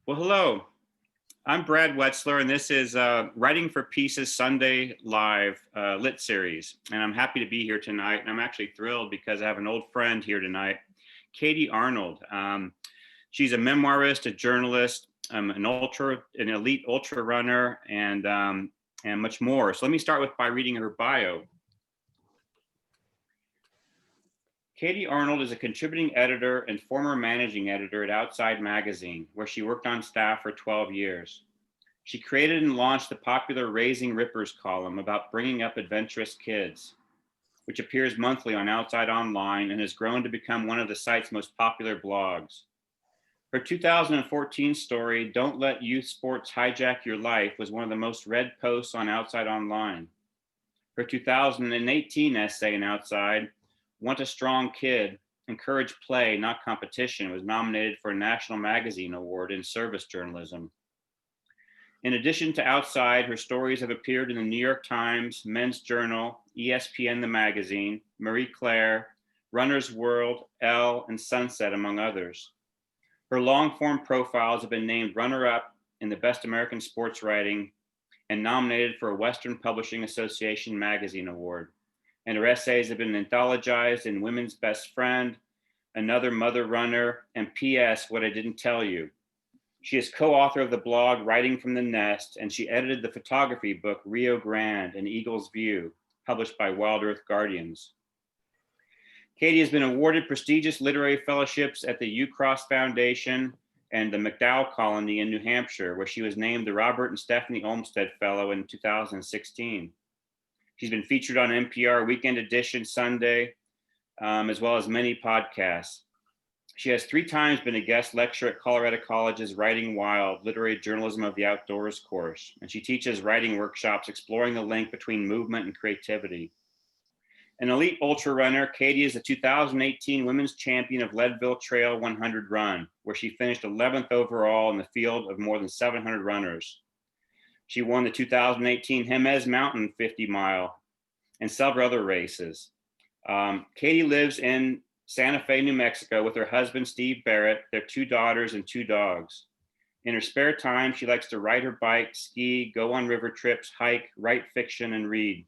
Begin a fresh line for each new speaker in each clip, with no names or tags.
Well, hello. I'm Brad Wetzler, and this is Writing for Pieces Sunday Live Lit Series. And I'm happy to be here tonight. And I'm actually thrilled because I have an old friend here tonight, Katie Arnold. She's a memoirist, a journalist, an elite ultra runner, and much more. So let me start by reading her bio. Katie Arnold is a contributing editor and former managing editor at Outside Magazine, where she worked on staff for 12 years. She created and launched the popular Raising Rippers column about bringing up adventurous kids, which appears monthly on Outside Online and has grown to become one of the site's most popular blogs. Her 2014 story, Don't Let Youth Sports Hijack Your Life, was one of the most read posts on Outside Online. Her 2018 essay in Outside, Want a Strong Kid, Encourage Play, Not Competition, was nominated for a National Magazine Award in Service Journalism. In addition to Outside, her stories have appeared in the New York Times, Men's Journal, ESPN the Magazine, Marie Claire, Runner's World, Elle, and Sunset, among others. Her long-form profiles have been named runner-up in the Best American Sports Writing and nominated for a Western Publishing Association Magazine Award. And her essays have been anthologized in Women's Best Friend, Another Mother Runner, and P.S. What I Didn't Tell You. She is co-author of the blog Writing from the Nest, and she edited the photography book Rio Grande, An Eagle's View, published by Wild Earth Guardians. Katie has been awarded prestigious literary fellowships at the U-Cross Foundation and the MacDowell Colony in New Hampshire, where she was named the Robert and Stephanie Olmsted Fellow in 2016. She's been featured on NPR Weekend Edition Sunday, as well as many podcasts. She has 3 times been a guest lecturer at Colorado College's Writing Wild, Literary Journalism of the Outdoors course, and she teaches writing workshops exploring the link between movement and creativity. An elite ultra runner, Katie is the 2018 Women's Champion of Leadville Trail 100 Run, where she finished 11th overall in the field of more than 700 runners. She won the 2018 Jemez Mountain 50 mile and several other races. Katie lives in Santa Fe, New Mexico with her husband, Steve Barrett, their 2 daughters and 2 dogs. In her spare time, she likes to ride her bike, ski, go on river trips, hike, write fiction, and read.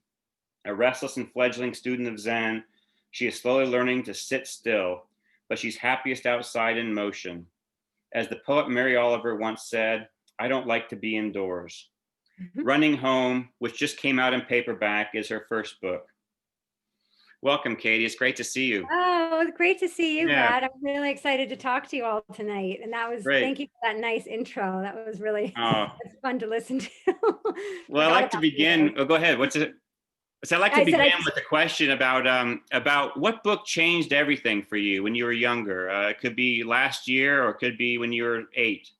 A restless and fledgling student of Zen, she is slowly learning to sit still, but she's happiest outside in motion. As the poet Mary Oliver once said, I don't like to be indoors. Running Home, which just came out in paperback, is her first book. Welcome, Katie. It's great to see you.
Oh, it's great to see you, Brad. I'm really excited to talk to you all tonight. And that was
great.
Thank you for that nice intro. That was really it's fun to listen to.
Well, I'd like to begin. Oh, go ahead. What's it? So I'd like to begin with a question about what book changed everything for you when you were younger. It could be last year or it could be when you were 8.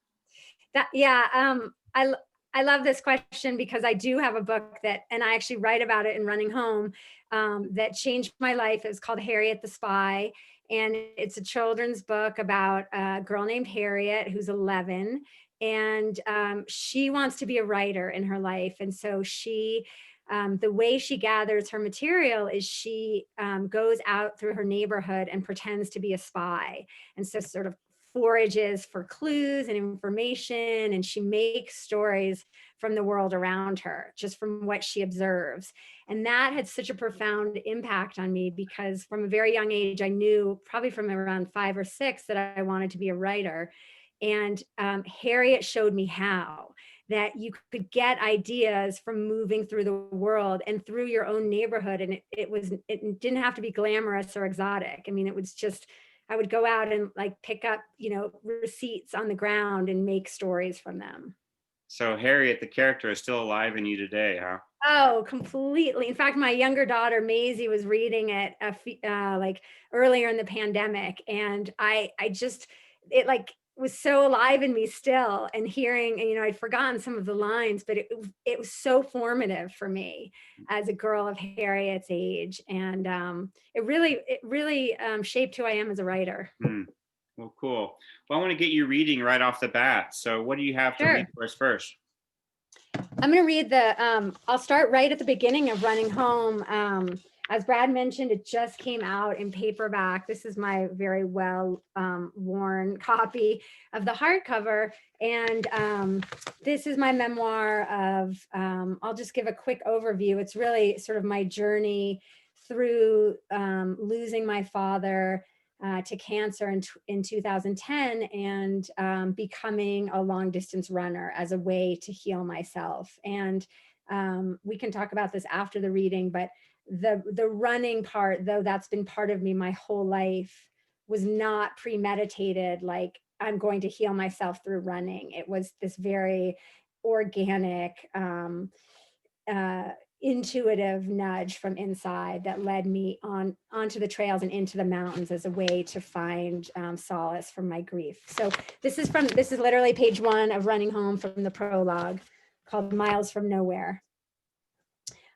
I love this question because I do have a book and I actually write about it in Running Home, that changed my life. It's called Harriet the Spy. And it's a children's book about a girl named Harriet who's 11. And she wants to be a writer in her life. And so the way she gathers her material is she goes out through her neighborhood and pretends to be a spy. And so sort of forages for clues and information, and she makes stories from the world around her, just from what she observes. And that had such a profound impact on me because from a very young age, I knew probably from around 5 or 6 that I wanted to be a writer. And Harriet showed me how, that you could get ideas from moving through the world and through your own neighborhood. And it didn't have to be glamorous or exotic. I mean, it was just, I would go out and like pick up, receipts on the ground and make stories from them.
So Harriet, the character, is still alive in you today, huh?
Oh, completely. In fact, my younger daughter, Maisie, was reading it like earlier in the pandemic. And it was so alive in me still, and hearing, and I'd forgotten some of the lines, but it was so formative for me as a girl of Harriet's age, and it really shaped who I am as a writer.
Well, cool. Well, I want to get you reading right off the bat. So what do you have to read for us first?
I'm going to read I'll start right at the beginning of Running Home. As Brad mentioned, it just came out in paperback. This is my very well worn copy of the hardcover. And this is my memoir of, I'll just give a quick overview. It's really sort of my journey through losing my father to cancer in 2010 and becoming a long distance runner as a way to heal myself. And we can talk about this after the reading, but the running part, though that's been part of me my whole life, was not premeditated, like I'm going to heal myself through running. It was this very organic, intuitive nudge from inside that led me onto the trails and into the mountains as a way to find solace from my grief. So this is literally page 1 of Running Home, from the prologue, called Miles from Nowhere.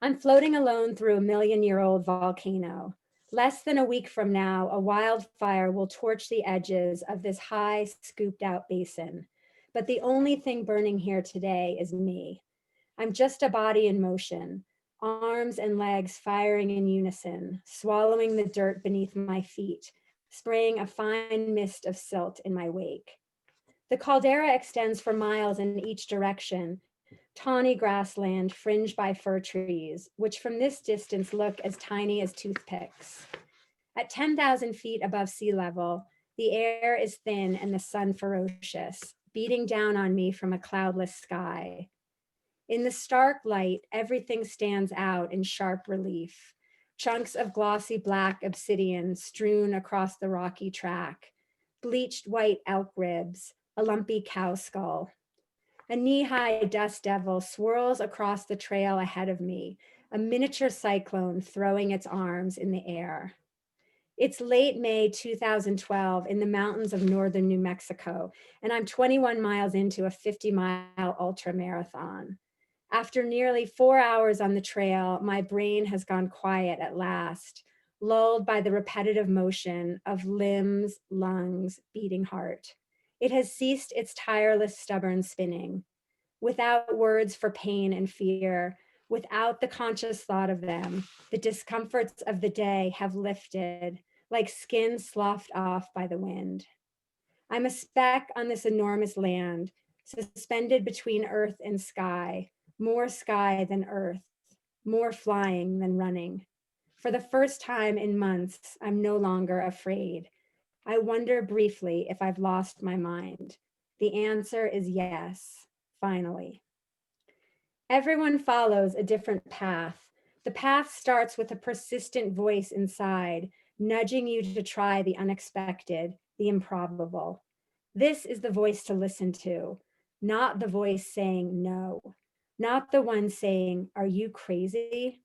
I'm floating alone through a million-year-old volcano. Less than a week from now, a wildfire will torch the edges of this high, scooped-out basin. But the only thing burning here today is me. I'm just a body in motion, arms and legs firing in unison, swallowing the dirt beneath my feet, spraying a fine mist of silt in my wake. The caldera extends for miles in each direction, tawny grassland fringed by fir trees, which from this distance look as tiny as toothpicks. At 10,000 feet above sea level, the air is thin and the sun ferocious, beating down on me from a cloudless sky. In the stark light, everything stands out in sharp relief. Chunks of glossy black obsidian strewn across the rocky track, bleached white elk ribs, a lumpy cow skull. A knee-high dust devil swirls across the trail ahead of me, a miniature cyclone throwing its arms in the air. It's late May 2012 in the mountains of northern New Mexico, and I'm 21 miles into a 50-mile ultra marathon. After nearly 4 hours on the trail, my brain has gone quiet at last, lulled by the repetitive motion of limbs, lungs, beating heart. It has ceased its tireless, stubborn spinning. Without words for pain and fear, without the conscious thought of them, the discomforts of the day have lifted, like skin sloughed off by the wind. I'm a speck on this enormous land, suspended between earth and sky, more sky than earth, more flying than running. For the first time in months, I'm no longer afraid. I wonder briefly if I've lost my mind. The answer is yes, finally. Everyone follows a different path. The path starts with a persistent voice inside, nudging you to try the unexpected, the improbable. This is the voice to listen to, not the voice saying no, not the one saying, "Are you crazy?"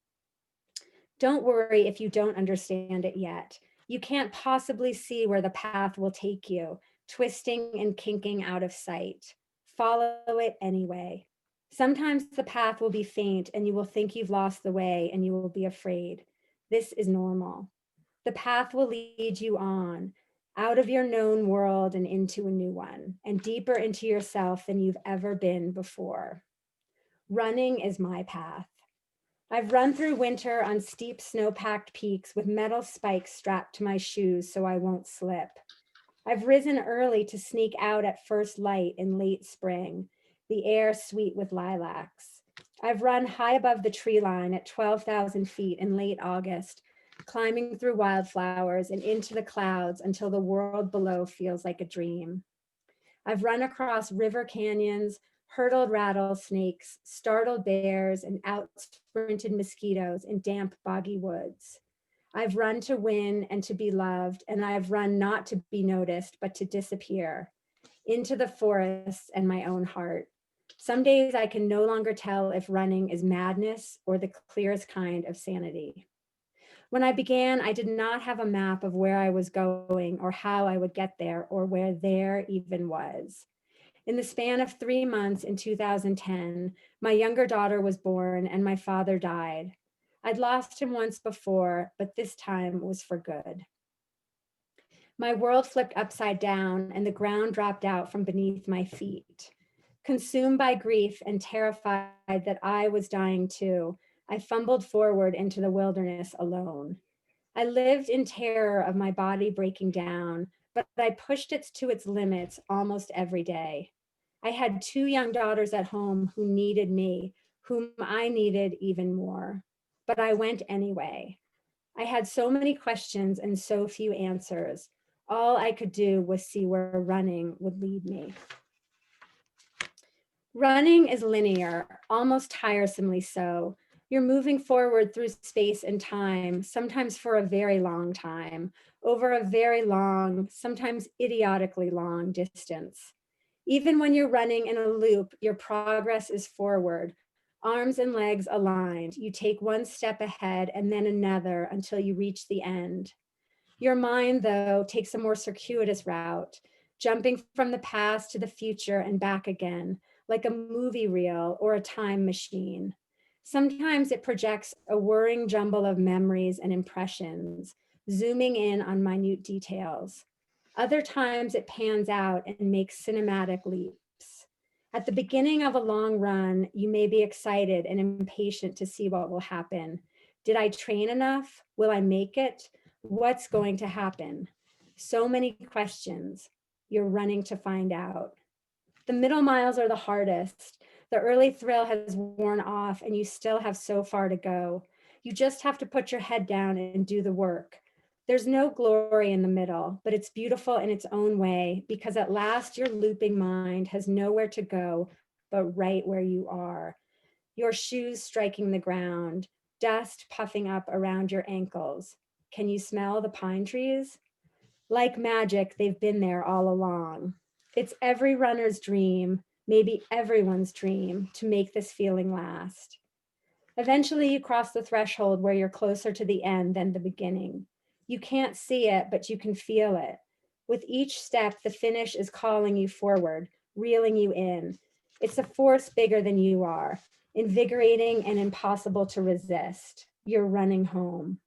Don't worry if you don't understand it yet. You can't possibly see where the path will take you, twisting and kinking out of sight. Follow it anyway. Sometimes the path will be faint and you will think you've lost the way and you will be afraid. This is normal. The path will lead you on, out of your known world and into a new one, and deeper into yourself than you've ever been before. Running is my path. I've run through winter on steep snow-packed peaks with metal spikes strapped to my shoes so I won't slip. I've risen early to sneak out at first light in late spring, the air sweet with lilacs. I've run high above the tree line at 12,000 feet in late August, climbing through wildflowers and into the clouds until the world below feels like a dream. I've run across river canyons, hurdled rattlesnakes, startled bears, and out-sprinted mosquitoes in damp, boggy woods. I've run to win and to be loved, and I've run not to be noticed, but to disappear into the forests and my own heart. Some days I can no longer tell if running is madness or the clearest kind of sanity. When I began, I did not have a map of where I was going or how I would get there or where there even was. In the span of 3 months in 2010, my younger daughter was born and my father died. I'd lost him once before, but this time was for good. My world flipped upside down and the ground dropped out from beneath my feet. Consumed by grief and terrified that I was dying too, I fumbled forward into the wilderness alone. I lived in terror of my body breaking down, but I pushed it to its limits almost every day. I had 2 young daughters at home who needed me, whom I needed even more. But I went anyway. I had so many questions and so few answers. All I could do was see where running would lead me. Running is linear, almost tiresomely so. You're moving forward through space and time, sometimes for a very long time, over a very long, sometimes idiotically long distance. Even when you're running in a loop, your progress is forward, arms and legs aligned. You take one step ahead and then another until you reach the end. Your mind, though, takes a more circuitous route, jumping from the past to the future and back again, like a movie reel or a time machine. Sometimes it projects a whirring jumble of memories and impressions, zooming in on minute details. Other times it pans out and makes cinematic leaps. At the beginning of a long run, you may be excited and impatient to see what will happen. Did I train enough? Will I make it? What's going to happen? So many questions. You're running to find out. The middle miles are the hardest. The early thrill has worn off and you still have so far to go. You just have to put your head down and do the work. There's no glory in the middle, but it's beautiful in its own way because at last your looping mind has nowhere to go but right where you are. Your shoes striking the ground, dust puffing up around your ankles. Can you smell the pine trees? Like magic, they've been there all along. It's every runner's dream, maybe everyone's dream, to make this feeling last. Eventually, you cross the threshold where you're closer to the end than the beginning. You can't see it, but you can feel it. With each step, the finish is calling you forward, reeling you in. It's a force bigger than you are, invigorating and impossible to resist. You're running home.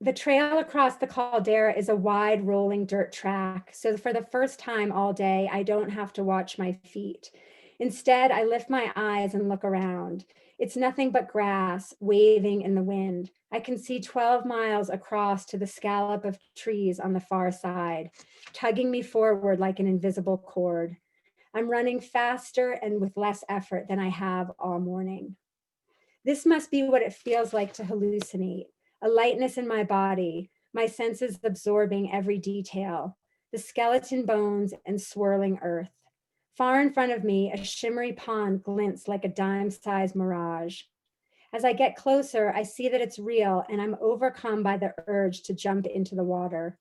The trail across the caldera is a wide rolling dirt track. So for the first time all day, I don't have to watch my feet. Instead, I lift my eyes and look around. It's nothing but grass waving in the wind. I can see 12 miles across to the scallop of trees on the far side, tugging me forward like an invisible cord. I'm running faster and with less effort than I have all morning. This must be what it feels like to hallucinate. A lightness in my body, my senses absorbing every detail, the skeleton bones and swirling earth. Far in front of me, a shimmery pond glints like a dime-sized mirage. As I get closer, I see that it's real and I'm overcome by the urge to jump into the water.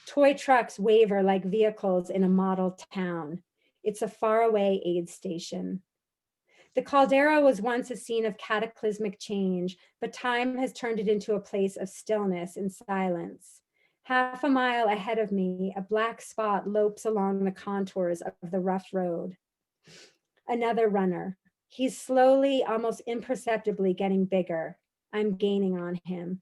Toy trucks waver like vehicles in a model town. It's a faraway aid station. The caldera was once a scene of cataclysmic change, but time has turned it into a place of stillness and silence. Half a mile ahead of me, a black spot lopes along the contours of the rough road. Another runner. He's slowly, almost imperceptibly getting bigger. I'm gaining on him.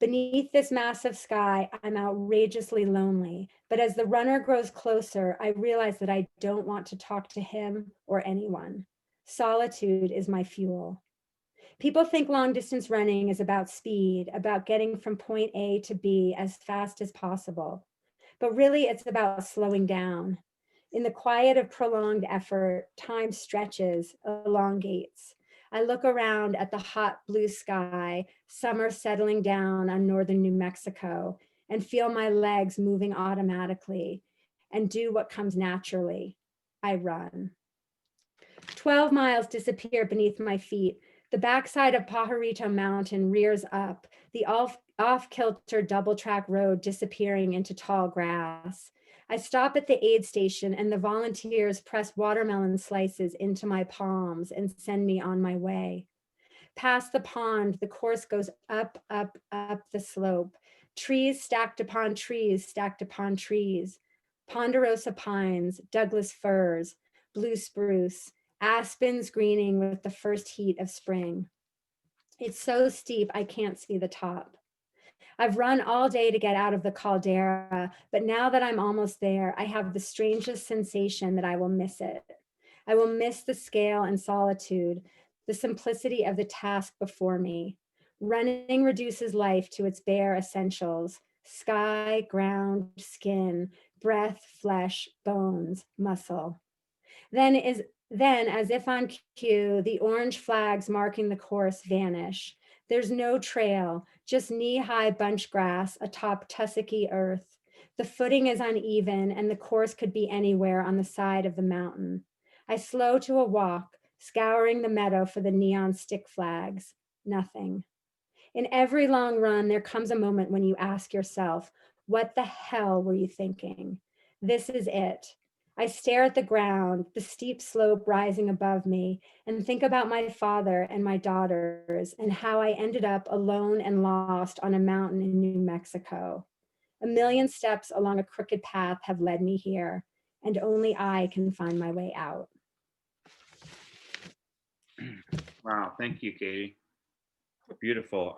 Beneath this massive sky, I'm outrageously lonely, but as the runner grows closer, I realize that I don't want to talk to him or anyone. Solitude is my fuel. People think long distance running is about speed, about getting from point A to B as fast as possible. But really, it's about slowing down. In the quiet of prolonged effort, time stretches, elongates. I look around at the hot blue sky, summer settling down on northern New Mexico, and feel my legs moving automatically and do what comes naturally. I run. 12 miles disappear beneath my feet. The backside of Pajarito Mountain rears up, the off-kilter double-track road disappearing into tall grass. I stop at the aid station and the volunteers press watermelon slices into my palms and send me on my way. Past the pond, the course goes up, up, up the slope. Trees stacked upon trees, stacked upon trees. Ponderosa pines, Douglas firs, blue spruce, aspens greening with the first heat of spring. It's so steep, I can't see the top. I've run all day to get out of the caldera, but now that I'm almost there, I have the strangest sensation that I will miss it. I will miss the scale and solitude, the simplicity of the task before me. Running reduces life to its bare essentials: sky, ground, skin, breath, flesh, bones, muscle. Then is then, as if on cue, the orange flags marking the course vanish. There's no trail, just knee-high bunch grass atop tussocky earth. The footing is uneven, and the course could be anywhere on the side of the mountain. I slow to a walk, scouring the meadow for the neon stick flags. Nothing. In every long run, there comes a moment when you ask yourself, what the hell were you thinking? This is it. I stare at the ground, the steep slope rising above me, and think about my father and my daughters and how I ended up alone and lost on a mountain in New Mexico. A million steps along a crooked path have led me here, and only I can find my way out.
Wow, thank you, Katie. Beautiful.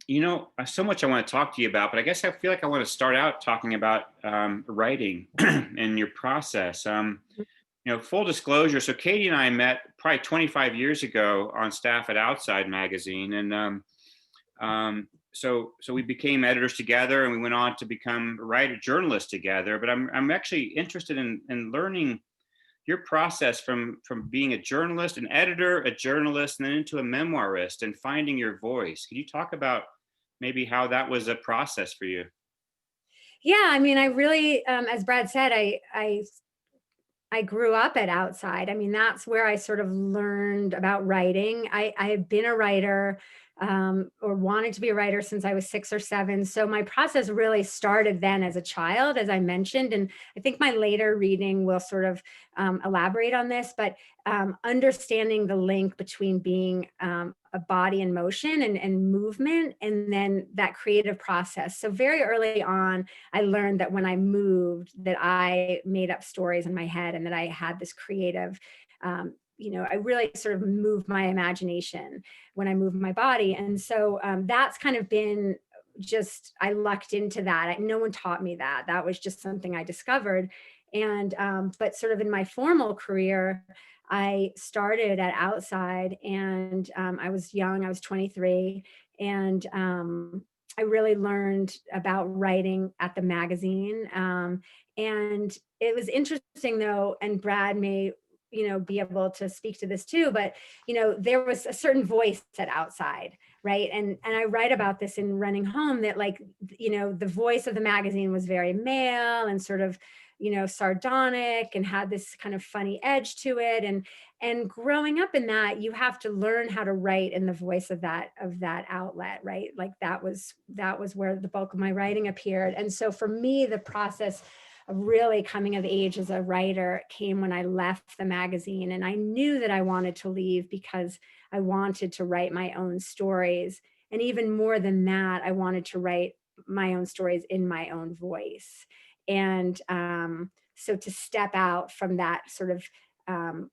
You know, so much I want to talk to you about, but I guess I feel like I want to start out talking about writing and your process. You know, full disclosure. So Katie and I met probably 25 years ago on staff at Outside Magazine, and so we became editors together, and we went on to become journalists together. But I'm actually interested in learning your process from being a journalist, an editor, a journalist, and then into a memoirist, and finding your voice. Can you talk about maybe how that was a process for you?
Yeah, I mean, I really, as Brad said, I grew up at Outside. I mean, that's where I sort of learned about writing. I had been a writer, or wanted to be a writer since I was 6 or 7. So my process really started then as a child, as I mentioned. And I think my later reading will sort of elaborate on this, but understanding the link between being a body in motion and movement, and then that creative process. So very early on, I learned that when I moved, that I made up stories in my head, and that I had this creative, I really sort of moved my imagination when I moved my body. And so that's kind of been just, I lucked into that. No one taught me that. That was just something I discovered. And, but sort of in my formal career, I started at Outside, and I was young, I was 23. And I really learned about writing at the magazine. And it was interesting though, and Brad may, be able to speak to this too, but, there was a certain voice at Outside, right? And I write about this in Running Home, that like, the voice of the magazine was very male and sort of, sardonic, and had this kind of funny edge to it. And growing up in that, you have to learn how to write in the voice of that outlet, right? Like that was where the bulk of my writing appeared. And so for me, the process of really coming of age as a writer came when I left the magazine. And I knew that I wanted to leave because I wanted to write my own stories. And even more than that, I wanted to write my own stories in my own voice. And so to step out from that sort of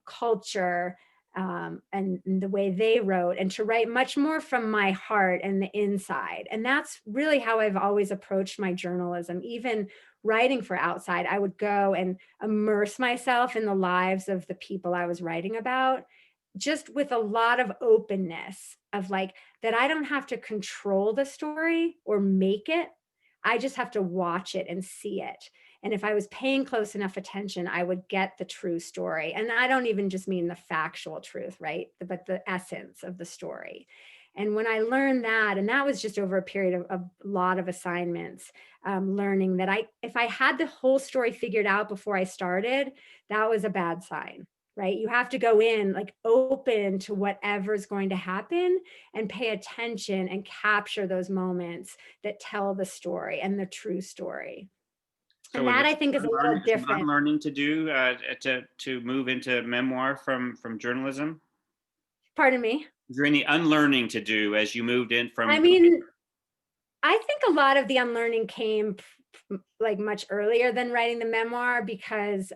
culture, and the way they wrote, and to write much more from my heart and the inside. And that's really how I've always approached my journalism. Even writing for Outside, I would go and immerse myself in the lives of the people I was writing about, just with a lot of openness of like, that I don't have to control the story or make it. I just have to watch it and see it. And if I was paying close enough attention, I would get the true story. And I don't even just mean the factual truth, right? But the essence of the story. And when I learned that, and that was just over a period of a lot of assignments, learning that if I had the whole story figured out before I started, that was a bad sign, right? You have to go in like open to whatever's going to happen, and pay attention and capture those moments that tell the story and the true story.
So
And
was
that
there
I think is a little
some
different.
unlearning to do to move into memoir from journalism?
Pardon me.
Is there any unlearning to do as you moved in
I
from?
mean, I think a lot of the unlearning came like much earlier than writing the memoir, because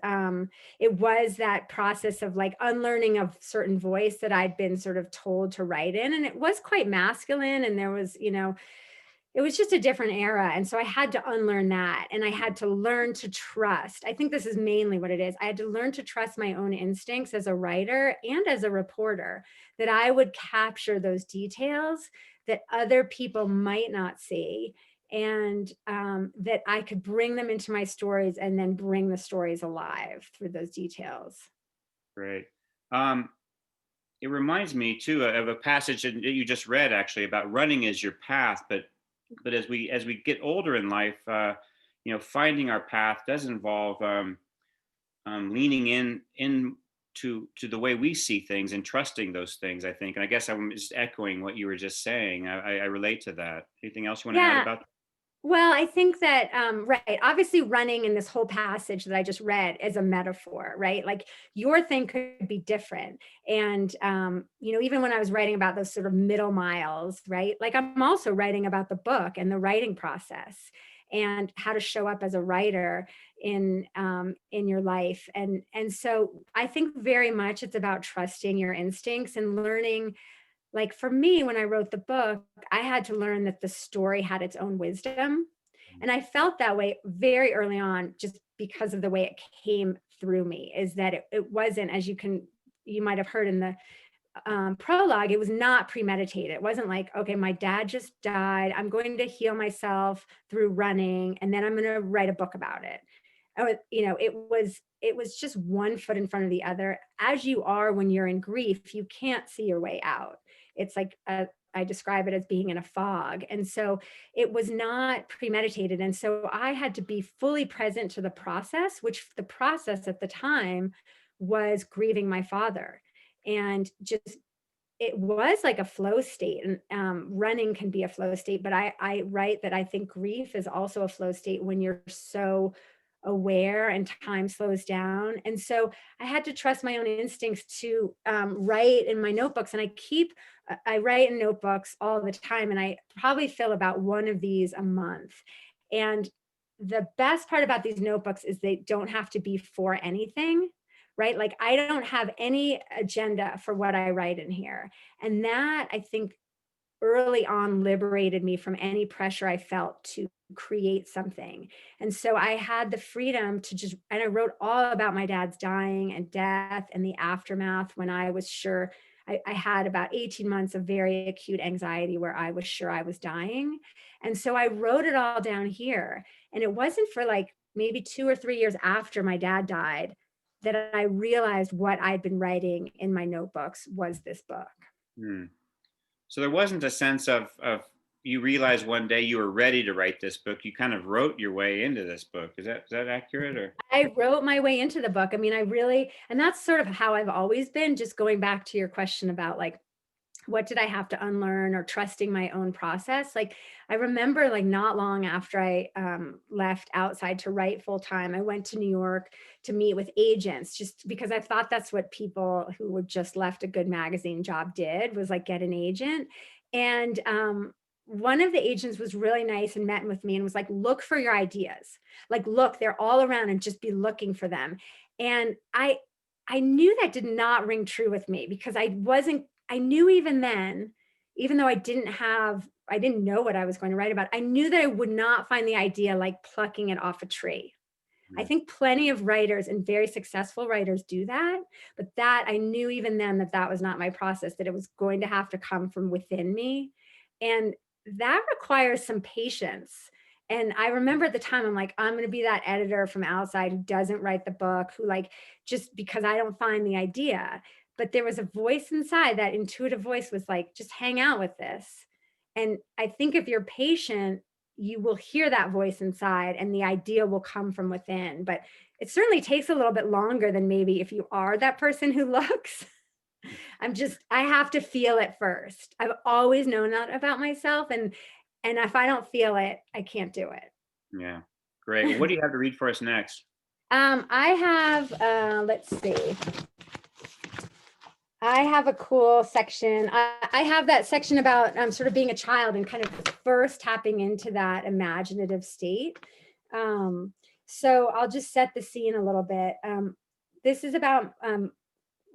it was that process of like unlearning of certain voice that I'd been sort of told to write in. And it was quite masculine. And there was, it was just a different era. And so I had to unlearn that. And I had to learn to trust. I think this is mainly what it is. I had to learn to trust my own instincts as a writer and as a reporter, that I would capture those details that other people might not see. And that I could bring them into my stories and then bring the stories alive through those details.
Great. Um, it reminds me too of a passage that you just read, actually, about running as your path. But as we get older in life, finding our path does involve leaning in to the way we see things and trusting those things, I think. And I guess I'm just echoing what you were just saying. I relate to that. Anything else you want to add
Yeah.
about
Well, I think that, right, obviously running in this whole passage that I just read is a metaphor, right? Like your thing could be different. And, even when I was writing about those sort of middle miles, right? Like I'm also writing about the book and the writing process and how to show up as a writer in your life. And so I think very much it's about trusting your instincts and learning. Like for me, when I wrote the book, I had to learn that the story had its own wisdom. And I felt that way very early on, just because of the way it came through me, is that it wasn't, as you might have heard in the prologue, it was not premeditated. It wasn't like, okay, my dad just died. I'm going to heal myself through running, and then I'm going to write a book about it. It was just one foot in front of the other. As you are when you're in grief, you can't see your way out. It's like I describe it as being in a fog. And so it was not premeditated. And so I had to be fully present to the process, which the process at the time was grieving my father. And just it was like a flow state, and running can be a flow state, but I write that I think grief is also a flow state when you're so aware and time slows down. And so I had to trust my own instincts to write in my notebooks. And I write in notebooks all the time, and I probably fill about one of these a month. And the best part about these notebooks is they don't have to be for anything, right? Like I don't have any agenda for what I write in here. And that, I think, early on liberated me from any pressure I felt to create something. And so I had the freedom to and I wrote all about my dad's dying and death and the aftermath, when I was sure I had about 18 months of very acute anxiety where I was sure I was dying. And so I wrote it all down here. And it wasn't for like maybe 2 or 3 years after my dad died that I realized what I'd been writing in my notebooks was this book.
that? So there wasn't a sense of you realized one day you were ready to write this book. You kind of wrote your way into this book. Is that accurate? Or
I wrote my way into the book. I mean, and that's sort of how I've always been, just going back to your question about like, what did I have to unlearn, or trusting my own process? Like, I remember like not long after I left Outside to write full time, I went to New York to meet with agents, just because I thought that's what people who were just left a good magazine job did, was like get an agent. And one of the agents was really nice and met with me and was like, look for your ideas. Like, look, they're all around, and just be looking for them. And I knew that did not ring true with me, because I knew even then, even though I didn't know what I was going to write about, I knew that I would not find the idea like plucking it off a tree. I
yeah.
think plenty of writers and very successful writers do that, but that I knew even then that that was not my process, that it was going to have to come from within me. And that requires some patience. And I remember at the time, I'm like, I'm going to be that editor from Outside who doesn't write the book, who like, just because I don't find the idea. But there was a voice inside, that intuitive voice was like, just hang out with this. And I think if you're patient, you will hear that voice inside, and the idea will come from within. But it certainly takes a little bit longer than maybe if you are that person who looks. I have to feel it first. I've always known that about myself. And if I don't feel it, I can't do
Yeah. Great. Well, what do you have to read for us next?
I have, let's see. I have a cool section. I have that section about sort of being a child and kind of first tapping into that imaginative state. So I'll just set the scene a little bit. This is about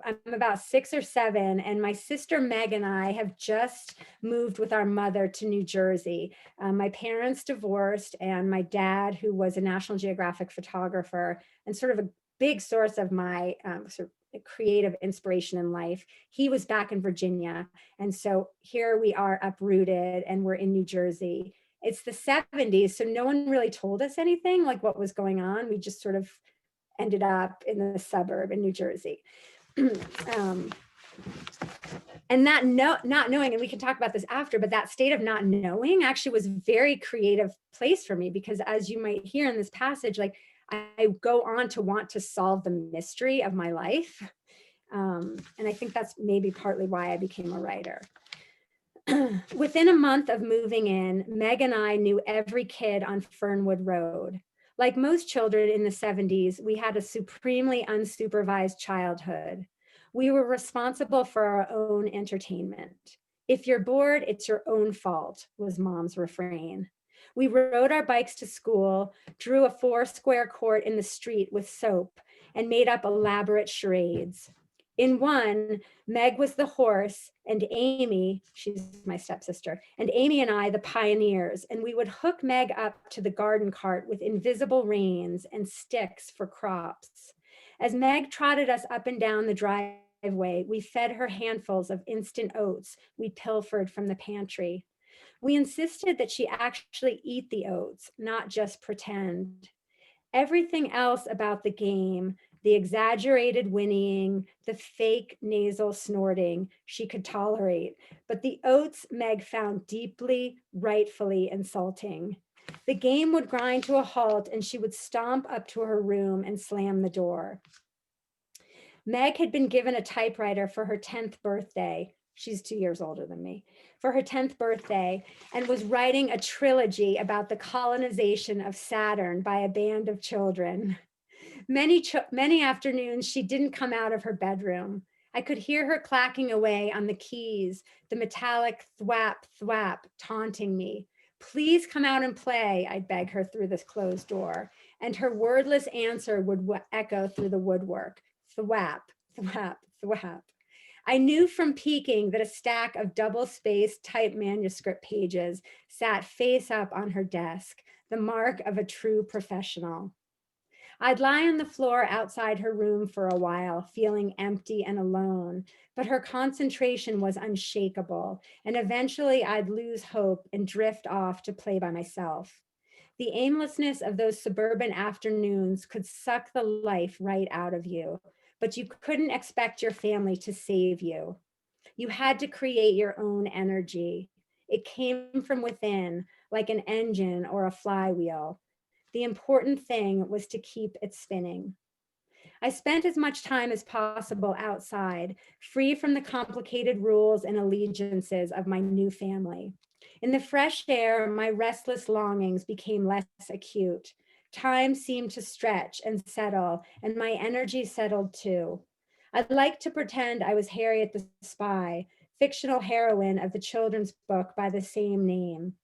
I'm about 6 or 7, and my sister Meg and I have just moved with our mother to New Jersey. My parents divorced, and my dad, who was a National Geographic photographer and sort of a big source of my sort of creative inspiration in life, he was back in Virginia. And so here we are uprooted and we're in New Jersey. It's the 70s, so no one really told us anything like what was going on. We just sort of ended up in the suburb in New Jersey. And that not knowing, and we can talk about this after, but that state of not knowing actually was a very creative place for me, because as you might hear in this passage, like I go on to want to solve the mystery of my life. And I think that's maybe partly why I became a writer. Within a month of moving in, Meg and I knew every kid on Fernwood Road. Like most children in the 70s, we had a supremely unsupervised childhood. We were responsible for our own entertainment. If you're bored, it's your own fault, was Mom's refrain. We rode our bikes to school, drew a 4-square court in the street with soap, and made up elaborate charades. In one, Meg was the horse, and Amy, she's my stepsister, and Amy and I the pioneers, and we would hook Meg up to the garden cart with invisible reins and sticks for crops. As Meg trotted us up and down the driveway, we fed her handfuls of instant oats we pilfered from the pantry. We insisted that she actually eat the oats, not just pretend. Everything else about the game, the exaggerated whinnying, the fake nasal snorting, she could tolerate. But the oats Meg found deeply, rightfully insulting. The game would grind to a halt and she would stomp up to her room and slam the door. Meg had been given a typewriter for her 10th birthday. She's 2 years older than me. For her 10th birthday, and was writing a trilogy about the colonization of Saturn by a band of children. Many afternoons, she didn't come out of her bedroom. I could hear her clacking away on the keys, the metallic thwap, thwap, taunting me. Please come out and play, I'd beg her through this closed door. And her wordless answer would echo through the woodwork. Thwap, thwap, thwap. I knew from peeking that a stack of double-spaced typed manuscript pages sat face up on her desk, the mark of a true professional. I'd lie on the floor outside her room for a while, feeling empty and alone, but her concentration was unshakable, and eventually I'd lose hope and drift off to play by myself. The aimlessness of those suburban afternoons could suck the life right out of you, but you couldn't expect your family to save you. You had to create your own energy. It came from within, like an engine or a flywheel. The important thing was to keep it spinning. I spent as much time as possible outside, free from the complicated rules and allegiances of my new family. In the fresh air, my restless longings became less acute. Time seemed to stretch and settle, and my energy settled too. I'd like to pretend I was Harriet the Spy, fictional heroine of the children's book by the same name.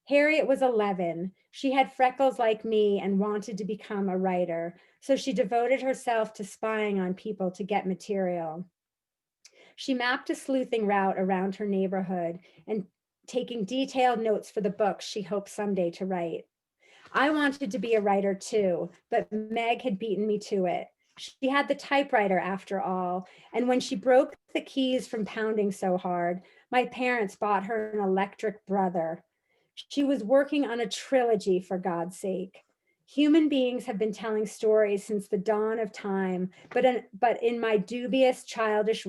Harriet was 11. She had freckles like me and wanted to become a writer, so she devoted herself to spying on people to get material. She mapped a sleuthing route around her neighborhood and taking detailed notes for the books she hoped someday to write. I wanted to be a writer too, but Meg had beaten me to it. She had the typewriter after all, and when she broke the keys from pounding so hard, my parents bought her an electric brother. She was working on a trilogy, for God's sake. Human beings have been telling stories since the dawn of time, but in my dubious childish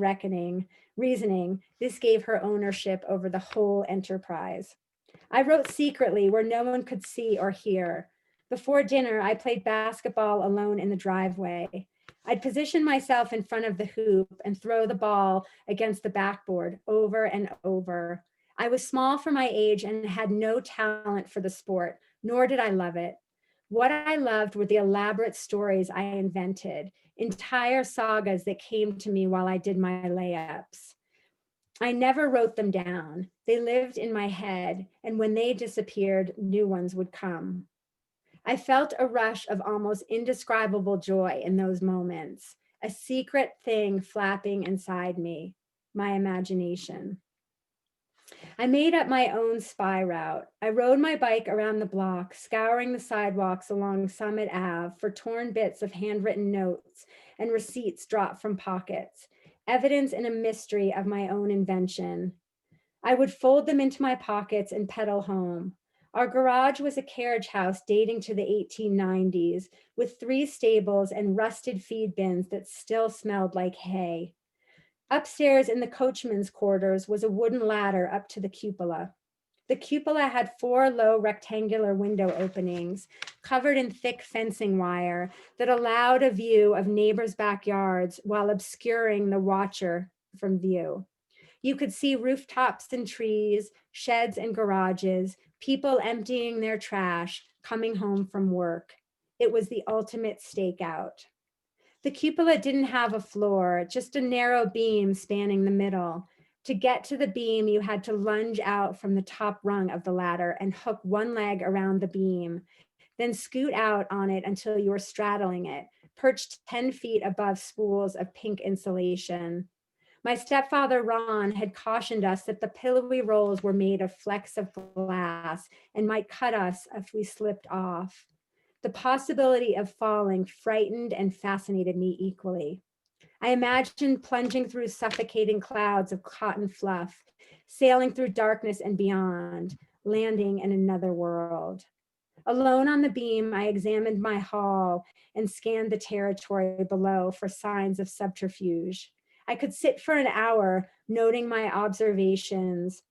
reasoning, this gave her ownership over the whole enterprise. I wrote secretly where no one could see or hear. Before dinner, I played basketball alone in the driveway. I'd position myself in front of the hoop and throw the ball against the backboard over and over. I was small for my age and had no talent for the sport, nor did I love it. What I loved were the elaborate stories I invented, entire sagas that came to me while I did my layups. I never wrote them down. They lived in my head, and when they disappeared, new ones would come. I felt a rush of almost indescribable joy in those moments, a secret thing flapping inside me, my imagination. I made up my own spy route. I rode my bike around the block, scouring the sidewalks along Summit Ave for torn bits of handwritten notes and receipts dropped from pockets, evidence in a mystery of my own invention. I would fold them into my pockets and pedal home. Our garage was a carriage house dating to the 1890s with 3 stables and rusted feed bins that still smelled like hay. Upstairs in the coachman's quarters was a wooden ladder up to the cupola. The cupola had 4 low rectangular window openings covered in thick fencing wire that allowed a view of neighbors' backyards while obscuring the watcher from view. You could see rooftops and trees, sheds and garages, people emptying their trash, coming home from work. It was the ultimate stakeout. The cupola didn't have a floor, just a narrow beam spanning the middle. To get to the beam, you had to lunge out from the top rung of the ladder and hook one leg around the beam, then scoot out on it until you were straddling it, perched 10 feet above spools of pink insulation. My stepfather, Ron, had cautioned us that the pillowy rolls were made of flecks of glass and might cut us if we slipped off. The possibility of falling frightened and fascinated me equally. I imagined plunging through suffocating clouds of cotton fluff, sailing through darkness and beyond, landing in another world. Alone on the beam, I examined my hall and scanned the territory below for signs of subterfuge. I could sit for an hour noting my observations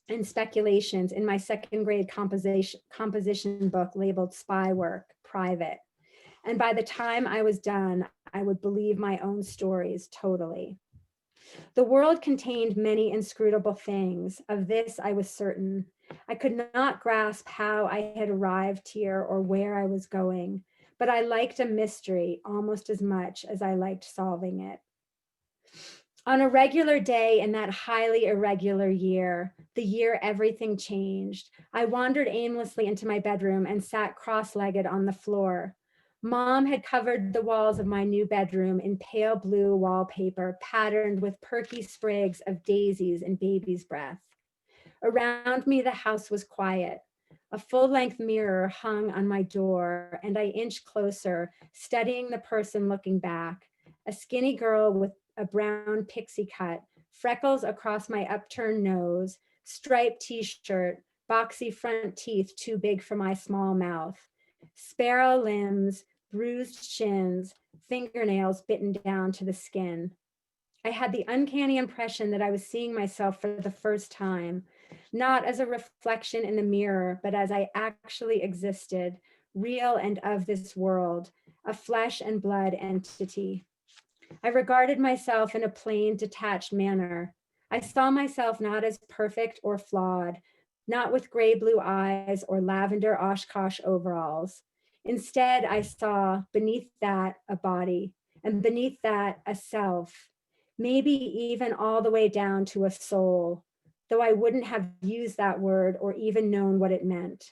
and speculations in my second grade composition book labeled Spy Work, Private. And by the time I was done, I would believe my own stories totally. The world contained many inscrutable things. Of this, I was certain. I could not grasp how I had arrived here or where I was going, but I liked a mystery almost as much as I liked solving it. On a regular day in that highly irregular year, the year everything changed, I wandered aimlessly into my bedroom and sat cross-legged on the floor. Mom had covered the walls of my new bedroom in pale blue wallpaper patterned with perky sprigs of daisies and baby's breath. Around me, the house was quiet. A full-length mirror hung on my door, and I inched closer, studying the person looking back, a skinny girl with a brown pixie cut, freckles across my upturned nose, striped t-shirt, boxy front teeth too big for my small mouth, sparrow limbs, bruised shins, fingernails bitten down to the skin. I had the uncanny impression that I was seeing myself for the first time, not as a reflection in the mirror, but as I actually existed, real and of this world, a flesh and blood entity. I regarded myself in a plain, detached manner. I saw myself not as perfect or flawed, not with gray blue eyes or lavender Oshkosh overalls. Instead, I saw beneath that a body, and beneath that a self, maybe even all the way down to a soul, though I wouldn't have used that word or even known what it meant,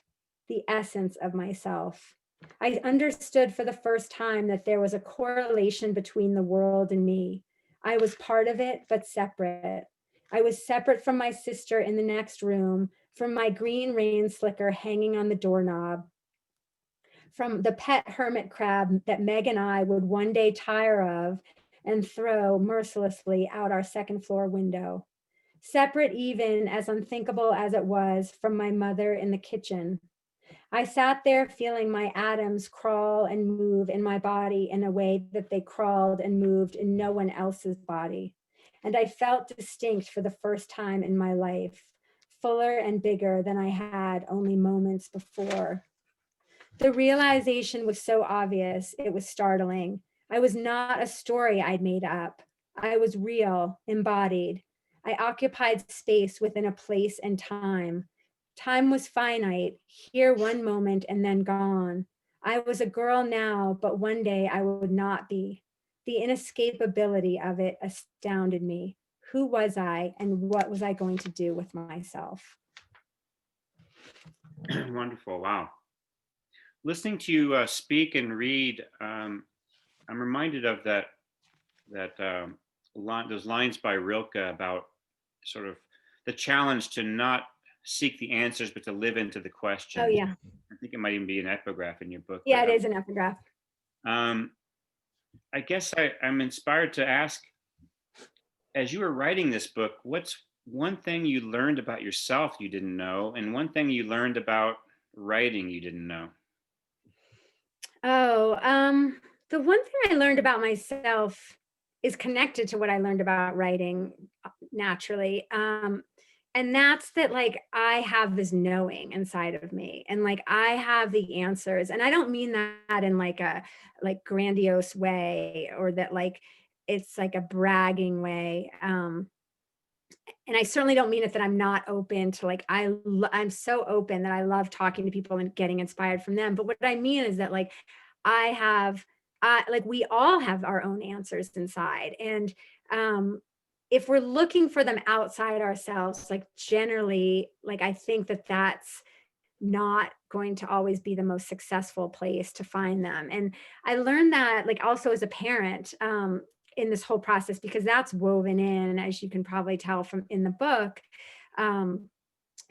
the essence of myself. I understood for the first time that there was a correlation between the world and me. I was part of it, but separate. I was separate from my sister in the next room, from my green rain slicker hanging on the doorknob, from the pet hermit crab that Meg and I would one day tire of and throw mercilessly out our second floor window. Separate even, as unthinkable as it was, from my mother in the kitchen. I sat there feeling my atoms crawl and move in my body in a way that they crawled and moved in no one else's body. And I felt distinct for the first time in my life, fuller and bigger than I had only moments before. The realization was so obvious, it was startling. I was not a story I'd made up. I was real, embodied. I occupied space within a place and time. Time was finite, here one moment and then gone. I was a girl now, but one day I would not be. The inescapability of it astounded me. Who was I and what was I going to do with myself?
Wonderful. Wow. Listening to you speak and read, I'm reminded of that that those lines by Rilke about sort of the challenge to not seek the answers, but to live into the
Oh
questions.
yeah.
I think it might even be an epigraph in your book.
Yeah, it is an epigraph.
Um, I guess I'm inspired to ask, as you were writing this book, what's one thing you learned about yourself you didn't know, and one thing you learned about writing you didn't know?
Oh, the one thing I learned about myself is connected to what I learned about writing naturally. And that's that, like, I have this knowing inside of me, and like I have the answers. And I don't mean that in like a like grandiose way, or that like it's like a bragging way. And I certainly don't mean it that I'm not open to like I'm so open that I love talking to people and getting inspired from them. But what I mean is that like I have like we all have our own answers inside. And um if we're looking for them outside ourselves, like generally, like I think that that's not going to always be the most successful place to find them. And I learned that like also as a parent, in this whole process, because that's woven in, as you can probably tell from in the book. um,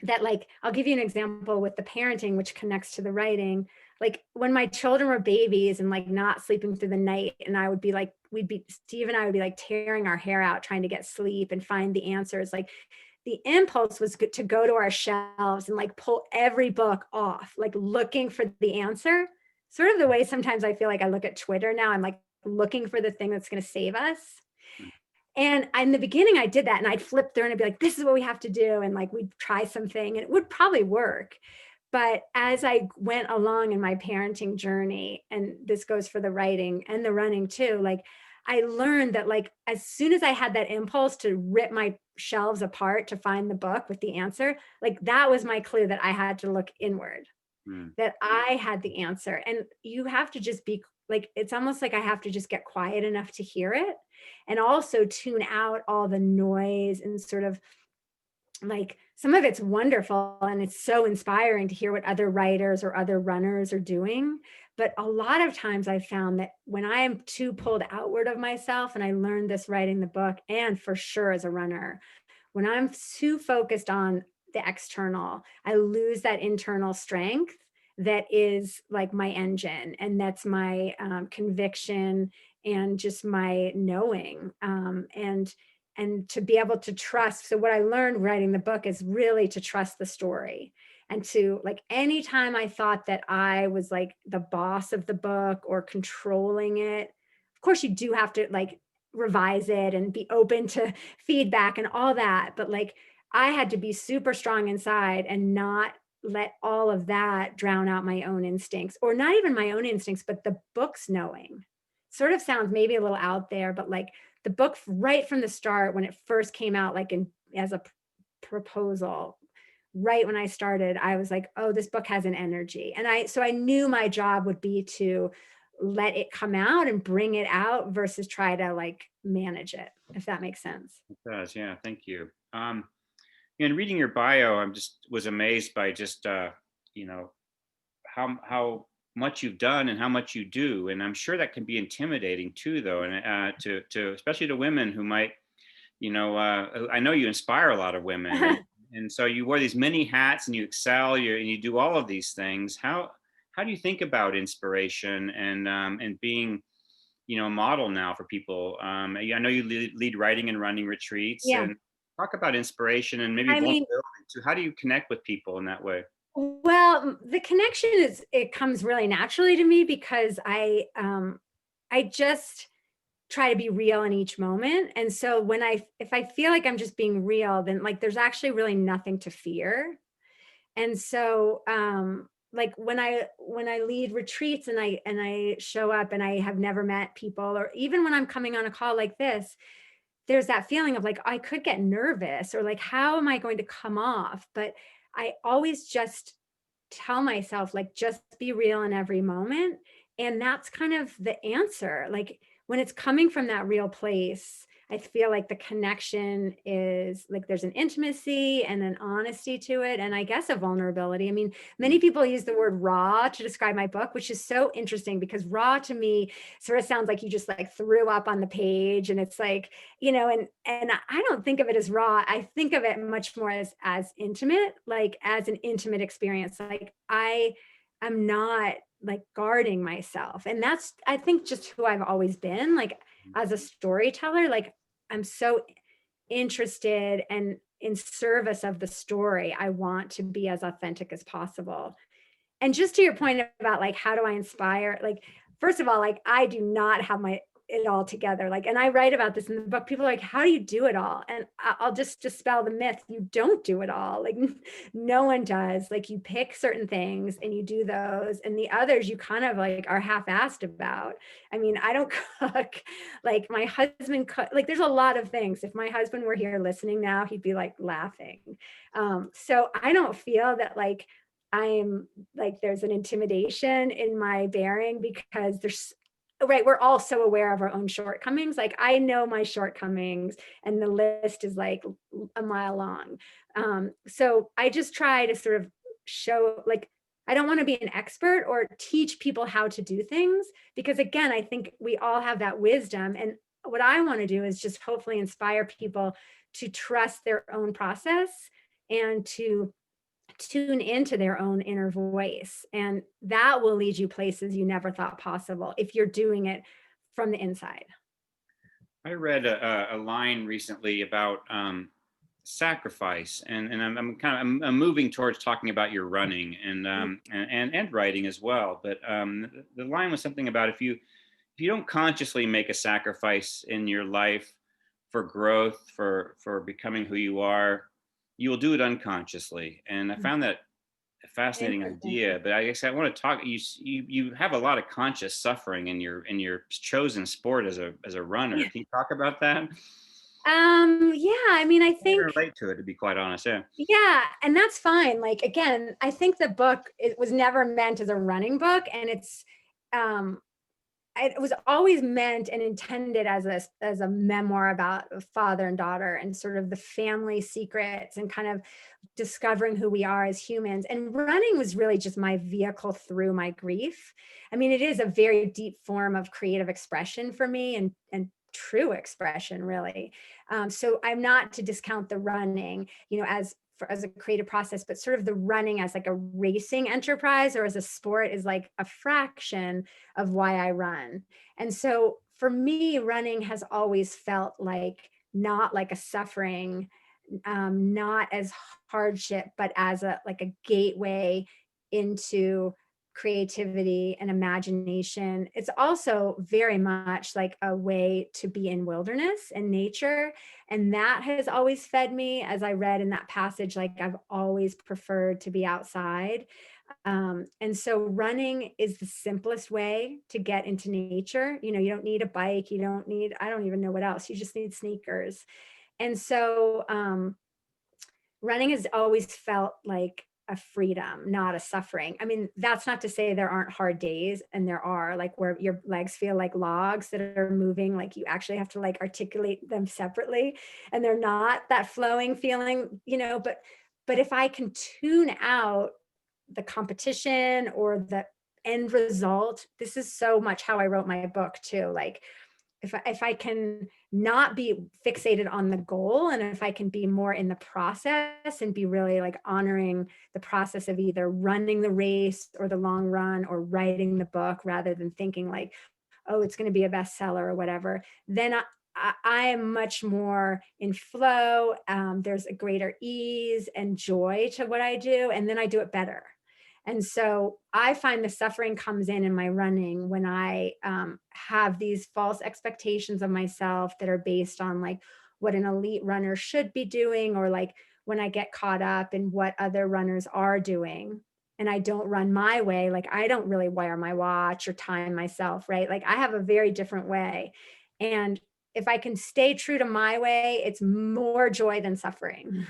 that like I'll give you an example with the parenting, which connects to the writing. Like when my children were babies and like not sleeping through the night, and I would be like, we'd be Steve and I would be like tearing our hair out trying to get sleep and find the answers. Like the impulse was to go to our shelves and like pull every book off, like looking for the answer. Sort of the way sometimes I feel like I look at Twitter now. I'm like looking for the thing that's going to save us. And in the beginning, I did that, and I'd flip through and I'd be like, this is what we have to do. And like we'd try something and it would probably work. But as I went along in my parenting journey, and this goes for the writing and the running too, like I learned that like as soon as I had that impulse to rip my shelves apart to find the book with the answer, like that was my clue that I had to look inward,
Mm.
that I had the answer. And you have to just be like, it's almost like I have to just get quiet enough to hear it, and also tune out all the noise. And sort of like some of it's wonderful and it's so inspiring to hear what other writers or other runners are doing. But a lot of times I found that when I am too pulled outward of myself, and I learned this writing the book and for sure as a runner, when I'm too focused on the external, I lose that internal strength that is like my engine, and that's my conviction and just my knowing. And to be able to trust. So what I learned writing the book is really to trust the story, and to like anytime I thought that I was like the boss of the book or controlling it, of course you do have to like revise it and be open to feedback and all that. But like I had to be super strong inside and not let all of that drown out my own instincts, or not even my own instincts, but the book's knowing. Sort of sounds maybe a little out there, but like the book right from the start, when it first came out, like in as a proposal, right when I started, I was like, oh, this book has an energy. And I knew my job would be to let it come out and bring it out versus try to like manage it, if that makes sense.
It does, yeah. Thank you. In reading your bio, I'm just was amazed by just you know how much you've done and how much you do, and I'm sure that can be intimidating too, though, and to especially to women who might, I know you inspire a lot of women, and so you wear these many hats and you excel, and you do all of these things. How do you think about inspiration and being a model now for people? I know you lead writing and running retreats,
Yeah.
and talk about inspiration and maybe
I mean,
vulnerability too. How do you connect with people in that way?
well, the connection is it comes really naturally to me because I just try to be real in each moment. And so when if I feel like I'm just being real, then like there's actually really nothing to fear. And so like when I lead retreats and I show up and I have never met people, or even when I'm coming on a call like this, there's that feeling of like I could get nervous, or like how am I going to come off? But I always just tell myself like just be real in every moment. And that's kind of the answer. Like when it's coming from that real place, I feel like the connection is like there's an intimacy and an honesty to it, and I guess a vulnerability. I mean, many people use the word raw to describe my book, which is so interesting because raw to me sort of sounds like you just like threw up on the page, and it's like, and I don't think of it as raw. I think of it much more as intimate, like as an intimate experience. Like I'm not like guarding myself, and that's, I think, just who I've always been, like as a storyteller. Like I'm so interested and in service of the story. I want to be as authentic as possible. And just to your point about like, how do I inspire? Like, first of all, like I do not have my it all together. Like, and I write about this in the book. People are like, how do you do it all? And I'll just dispel the myth. You don't do it all. Like no one does. Like you pick certain things and you do those, and the others you kind of like are half-assed about. I mean, I don't cook. Like my husband cook. Like there's a lot of things. If my husband were here listening now, he'd be like laughing. So I don't feel that like I'm like there's an intimidation in my bearing, because there's right, we're all so aware of our own shortcomings. Like I know my shortcomings, and the list is like a mile long. So I just try to sort of show, like, I don't want to be an expert or teach people how to do things, because again, I think we all have that wisdom, and what I want to do is just hopefully inspire people to trust their own process and to tune into their own inner voice. And that will lead you places you never thought possible if you're doing it from the inside.
I read a line recently about sacrifice, and I'm moving towards talking about your running and writing as well. But the line was something about if you don't consciously make a sacrifice in your life for growth, for becoming who you are, you will do it unconsciously. And I found that a fascinating
Interesting.
idea. But I guess I want to talk. You have a lot of conscious suffering in your chosen sport as a runner.
Yeah.
Can you talk about that?
Yeah, I mean, I
I can
think,
relate to it, to be quite honest. Yeah.
yeah, and that's fine. Like, again, I think the book, it was never meant as a running book, and um, it was always meant and intended as a memoir about a father and daughter and sort of the family secrets and kind of discovering who we are as humans. And running was really just my vehicle through my grief. I mean, it is a very deep form of creative expression for me, and true expression, really. So I'm not to discount the running, as a creative process, but sort of the running as like a racing enterprise or as a sport is like a fraction of why I run. And so for me, running has always felt like not like a suffering, not as hardship, but as a like a gateway into creativity and imagination. It's also very much like a way to be in wilderness and nature. And that has always fed me. As I read in that passage, like I've always preferred to be outside. And so running is the simplest way to get into nature. You don't need a bike. I don't even know what else. You just need sneakers. And so running has always felt like a freedom, not a suffering. I mean, that's not to say there aren't hard days, and there are, like where your legs feel like logs that are moving, like you actually have to like articulate them separately, and they're not that flowing feeling, but if I can tune out the competition or the end result, this is so much how I wrote my book too. Like if I can not be fixated on the goal, and if I can be more in the process and be really like honoring the process of either running the race or the long run or writing the book, rather than thinking like, oh, it's going to be a bestseller or whatever, then I am much more in flow. There's a greater ease and joy to what I do, and then I do it better. And so I find the suffering comes in my running when I have these false expectations of myself that are based on like what an elite runner should be doing, or like when I get caught up in what other runners are doing and I don't run my way. Like I don't really wear my watch or time myself, right? Like I have a very different way. And if I can stay true to my way, it's more joy than suffering.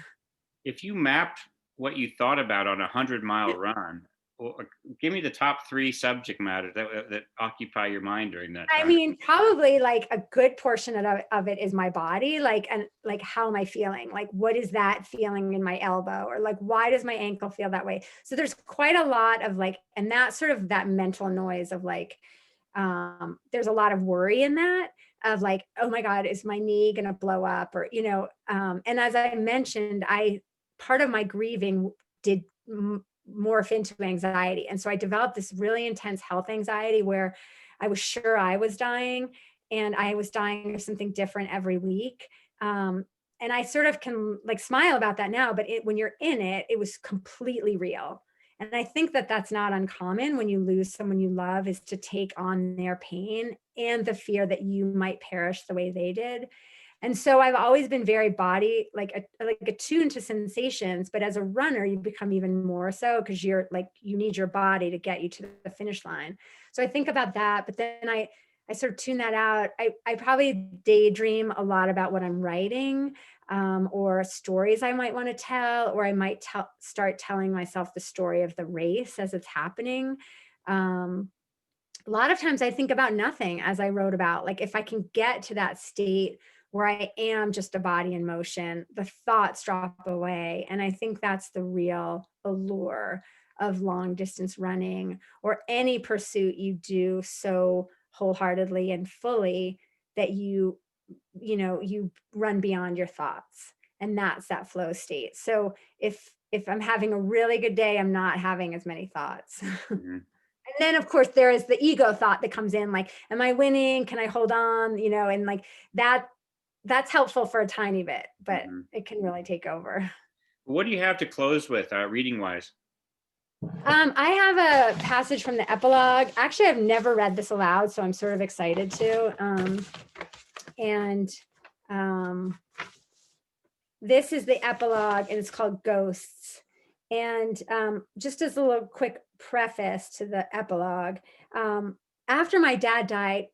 If you mapped what you thought about on a 100-mile run, Well, give me the top 3 subject matters that occupy your mind during that
I
time.
mean, probably like a good portion of it is my body, like, and like, how am I feeling? Like, what is that feeling in my elbow? Or like, why does my ankle feel that way? So there's quite a lot of like, and that sort of that mental noise of like, there's a lot of worry in that of like, oh my God, is my knee going to blow up? Or, and as I mentioned, part of my grieving did morph into anxiety. And so I developed this really intense health anxiety where I was sure I was dying, and I was dying of something different every week. And I sort of can like smile about that now, but when you're in it, it was completely real. And I think that that's not uncommon when you lose someone you love, is to take on their pain and the fear that you might perish the way they did. And so I've always been very body, like attuned to sensations, but as a runner, you become even more so, because you're like, you need your body to get you to the finish line. So I think about that, but then I sort of tune that out. I probably daydream a lot about what I'm writing, or stories I might want to tell, or I might start telling myself the story of the race as it's happening. A lot of times I think about nothing, as I wrote about, like if I can get to that state where I am just a body in motion, the thoughts drop away. And I think that's the real allure of long distance running, or any pursuit you do so wholeheartedly and fully that you run beyond your thoughts. And that's that flow state. So if I'm having a really good day, I'm not having as many thoughts.
Mhm.
And then of course there is the ego thought that comes in, like, am I winning? Can I hold on? And like that's helpful for a tiny bit, but
Mhm.
it can really take over.
What do you have to close with, reading wise?
I have a passage from the epilogue. Actually, I've never read this aloud, so I'm sort of excited to. And this is the epilogue, and it's called Ghosts. And just as a little quick preface to the epilogue, after my dad died,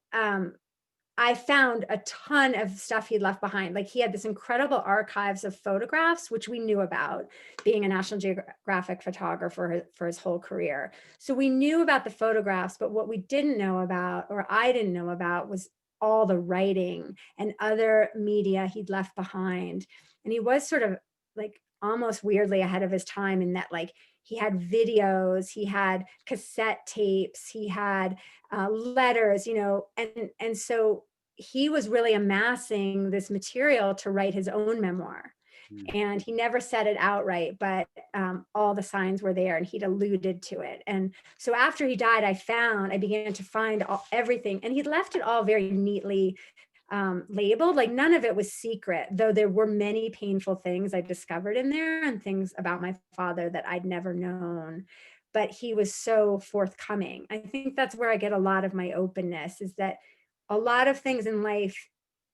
I found a ton of stuff he'd left behind. Like, he had this incredible archives of photographs, which we knew about, being a National Geographic photographer for his whole career. So we knew about the photographs, but what we didn't know about, or I didn't know about, was all the writing and other media he'd left behind. And he was sort of like almost weirdly ahead of his time in that, like, he had videos, he had cassette tapes, he had letters, and so he was really amassing this material to write his own memoir.
Mm.
And he never said it outright, but all the signs were there, and he'd alluded to it. And so after he died, I began to find everything, and he'd left it all very neatly labeled. Like, none of it was secret, though there were many painful things I discovered in there, and things about my father that I'd never known. But he was so forthcoming. I think that's where I get a lot of my openness, is that a lot of things in life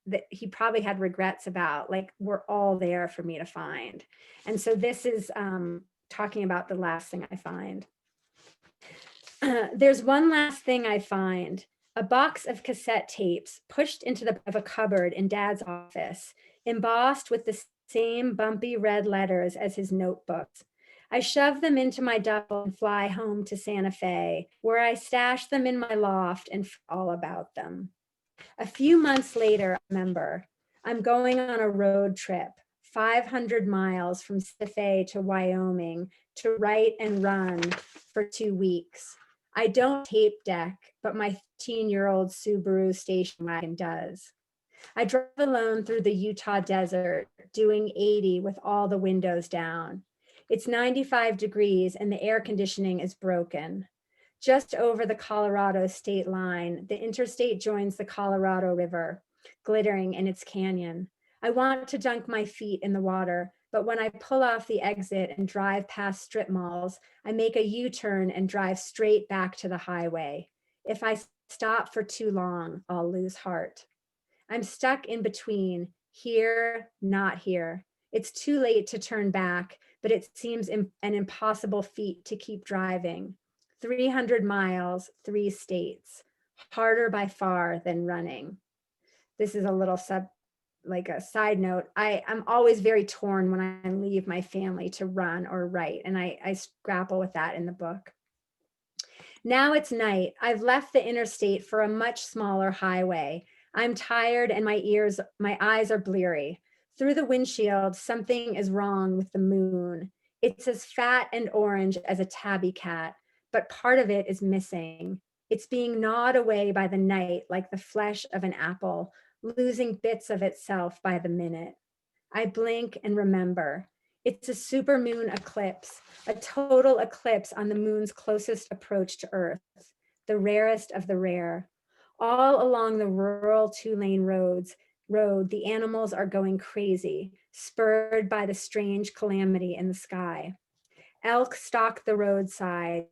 that he probably had regrets about, like, were all there for me to find. And so this is talking about the last thing I find. There's one last thing I find: a box of cassette tapes pushed into the of a cupboard in Dad's office, embossed with the same bumpy red letters as his notebooks. I shove them into my duffel and fly home to Santa Fe, where I stash them in my loft and forget all about them. A few months later, I remember, I'm going on a road trip, 500 miles from Santa Fe to Wyoming, to write and run for 2 weeks. I don't tape deck, but my 15-year-old Subaru station wagon does. I drive alone through the Utah desert, doing 80 with all the windows down. It's 95 degrees and the air conditioning is broken. Just over the Colorado state line, the interstate joins the Colorado River, glittering in its canyon. I want to dunk my feet in the water, but when I pull off the exit and drive past strip malls, I make a U-turn and drive straight back to the highway. If I stop for too long, I'll lose heart. I'm stuck in between, here, not here. It's too late to turn back, but it seems an impossible feat to keep driving. 300 miles, 3 states, harder by far than running. This is a little like a side note. I'm always very torn when I leave my family to run or write, and I grapple with that in the book. Now it's night. I've left the interstate for a much smaller highway. I'm tired and my eyes are bleary. Through the windshield, something is wrong with the moon. It's as fat and orange as a tabby cat, but part of it is missing. It's being gnawed away by the night like the flesh of an apple, losing bits of itself by the minute. I blink and remember. It's a supermoon eclipse, a total eclipse on the moon's closest approach to Earth, the rarest of the rare. All along the rural two-lane road, the animals are going crazy, spurred by the strange calamity in the sky. Elk stalk the roadside,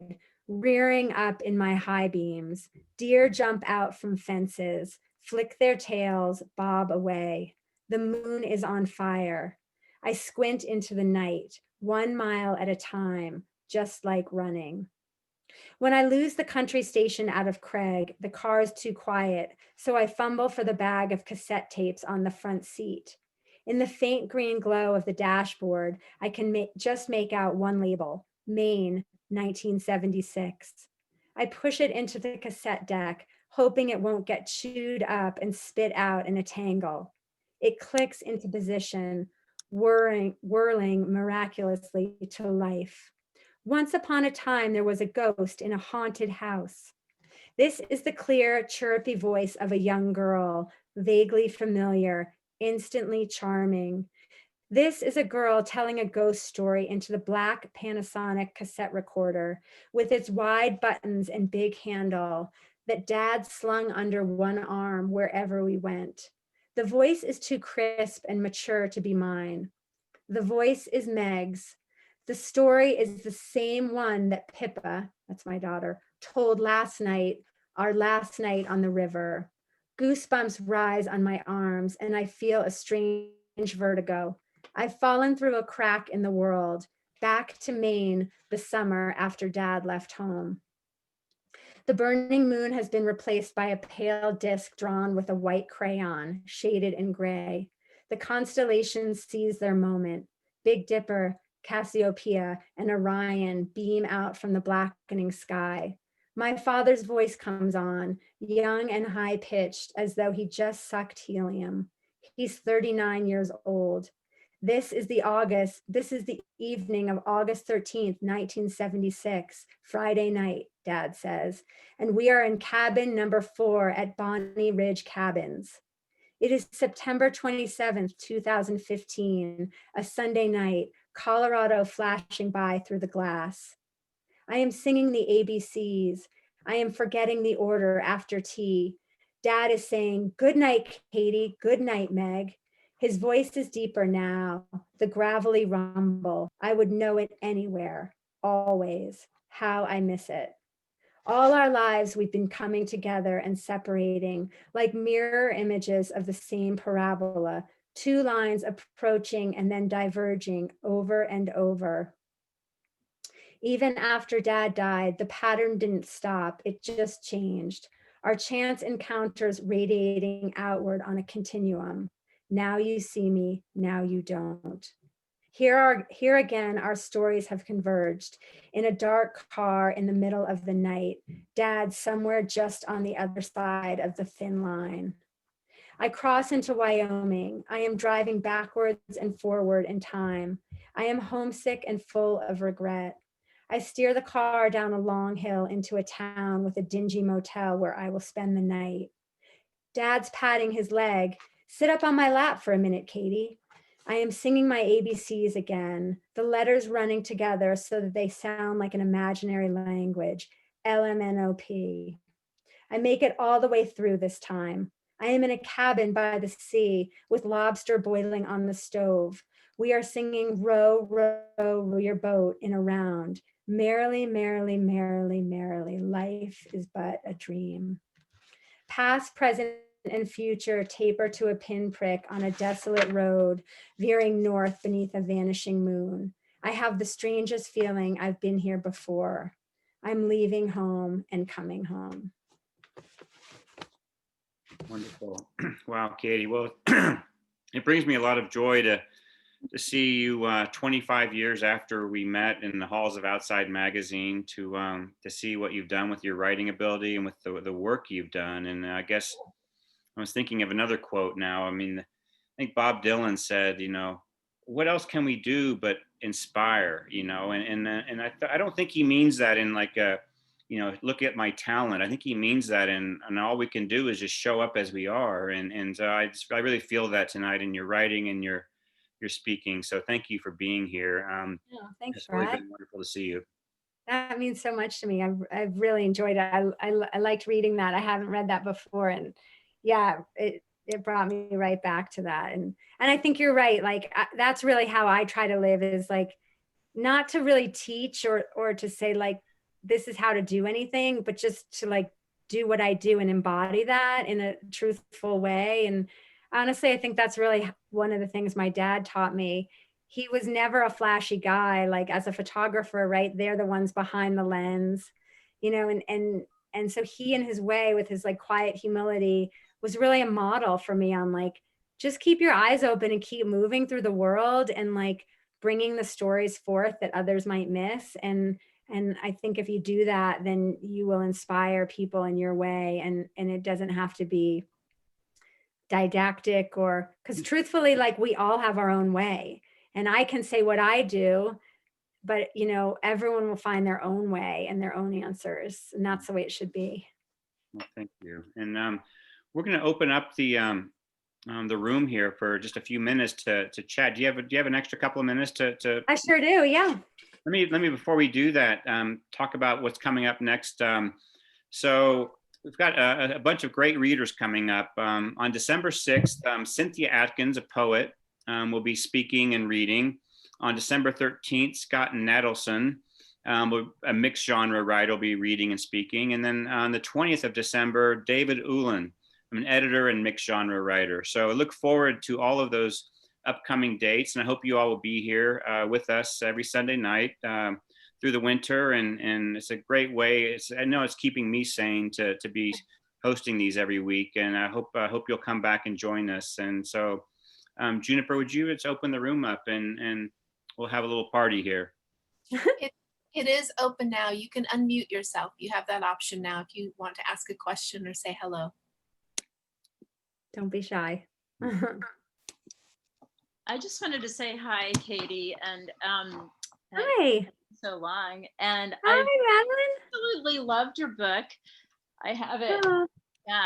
rearing up in my high beams. Deer jump out from fences, flick their tails, bob away. The moon is on fire. I squint into the night, 1 mile at a time, just like running. When I lose the country station out of Craig, the car is too quiet, so I fumble for the bag of cassette tapes on the front seat. In the faint green glow of the dashboard, I can just make out one label, Maine, 1976. I push it into the cassette deck, hoping it won't get chewed up and spit out in a tangle. It clicks into position, whirling miraculously to life. Once upon a time, there was a ghost in a haunted house. This is the clear, chirpy voice of a young girl, vaguely familiar, instantly charming. This is a girl telling a ghost story into the black Panasonic cassette recorder with its wide buttons and big handle that Dad slung under one arm wherever we went. The voice is too crisp and mature to be mine. The voice is Meg's. The story is the same one that Pippa, that's my daughter, told our last night on the river. Goosebumps rise on my arms and I feel a strange vertigo. I've fallen through a crack in the world, back to Maine the summer after Dad left home. The burning moon has been replaced by a pale disk drawn with a white crayon, shaded in gray. The constellations seize their moment. Big Dipper, Cassiopeia, and Orion beam out from the blackening sky. My father's voice comes on, young and high-pitched, as though he just sucked helium. He's 39 years old. This is the evening of August 13th, 1976, Friday night, Dad says, and we are in cabin number 4 at Bonnie Ridge Cabins. It is September 27th, 2015, a Sunday night, Colorado flashing by through the glass. I am singing the ABCs. I am forgetting the order after tea. Dad is saying, "Good night, Katie. Good night, Meg." His voice is deeper now, the gravelly rumble. I would know it anywhere, always. How I miss it. All our lives, we've been coming together and separating like mirror images of the same parabola, 2 lines approaching and then diverging over and over. Even after Dad died, the pattern didn't stop, it just changed. Our chance encounters radiating outward on a continuum. Now you see me, now you don't. Here again, our stories have converged. In a dark car in the middle of the night, Dad somewhere just on the other side of the thin line. I cross into Wyoming. I am driving backwards and forward in time. I am homesick and full of regret. I steer the car down a long hill into a town with a dingy motel where I will spend the night. Dad's patting his leg. "Sit up on my lap for a minute, Katie." I am singing my ABCs again, the letters running together so that they sound like an imaginary language, LMNOP. I make it all the way through this time. I am in a cabin by the sea with lobster boiling on the stove. We are singing "Row, row, row your boat in a round. Merrily, merrily, merrily, merrily, life is but a dream." Past, present, and future taper to a pinprick on a desolate road, veering north beneath a vanishing moon. I have the strangest feeling I've been here before. I'm leaving home and coming home.
Wonderful. Wow, Katie. Well, it brings me a lot of joy to to see you 25 years after we met in the halls of Outside Magazine, to see what you've done with your writing ability and with the work you've done. And I guess I was thinking of another quote now. I mean, I think Bob Dylan said, what else can we do but inspire? And I don't think he means that in like a, look at my talent. I think he means that and all we can do is just show up as we are. And I really feel that tonight in your writing and your speaking. So thank you for being here.
Oh, thanks,
It's really
Brad.
been wonderful to see you.
That means so much to me. I've really enjoyed it. I liked reading that. I haven't read that before, and yeah, it brought me right back to that. And I think you're right. Like that's really how I try to live, is like not to really teach or to say like this is how to do anything, but just to like do what I do and embody that in a truthful way. And honestly, I think that's really one of the things my dad taught me. He was never a flashy guy. Like as a photographer, right? They're the ones behind the lens, and so he, in his way, with his like quiet humility, was really a model for me on like just keep your eyes open and keep moving through the world and like bringing the stories forth that others might miss. And I think if you do that, then you will inspire people in your way, and it doesn't have to be didactic, or because truthfully, like we all have our own way, and I can say what I do, but everyone will find their own way and their own answers, and that's the way it should be.
Well, thank you. And we're going to open up the room here for just a few minutes to chat. Do you have an extra couple of minutes to
I sure do. Yeah.
let me before we do that, talk about what's coming up next. So we've got a bunch of great readers coming up. On December 6th, Cynthia Atkins, a poet, will be speaking and reading. On December 13th, Scott Nadelson, a mixed genre writer, will be reading and speaking. And then on the 20th of December, David Ulan, an editor and mixed genre writer. So I look forward to all of those upcoming dates, and I hope you all will be here with us every Sunday night through the winter. And it's a great way. I know it's keeping me sane to be hosting these every week, and I hope you'll come back and join us. And so, Juniper, would you just open the room up and we'll have a little party here.
It is open now. You can unmute yourself. You have that option now if you want to ask a question or say hello.
Don't be shy.
I just wanted to say hi, Katie, and
Hi.
so long. And
Hi,
I
Madeline.
absolutely loved your book. I have it
Oh,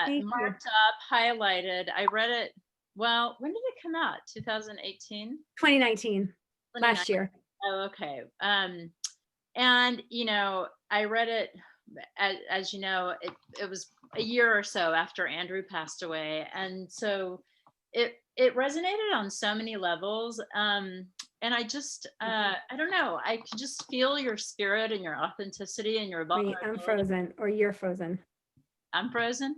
thank
marked up, highlighted. I read it. Well, when did it come out? 2018?
2019, last year.
Oh, okay. And I read it, as you know, it was a year or so after Andrew passed away, and so it resonated on so many levels. And I just I don't know, I could just feel your spirit and your authenticity and your
Wait,
vulnerability.
I'm frozen, or you're frozen.
I'm frozen.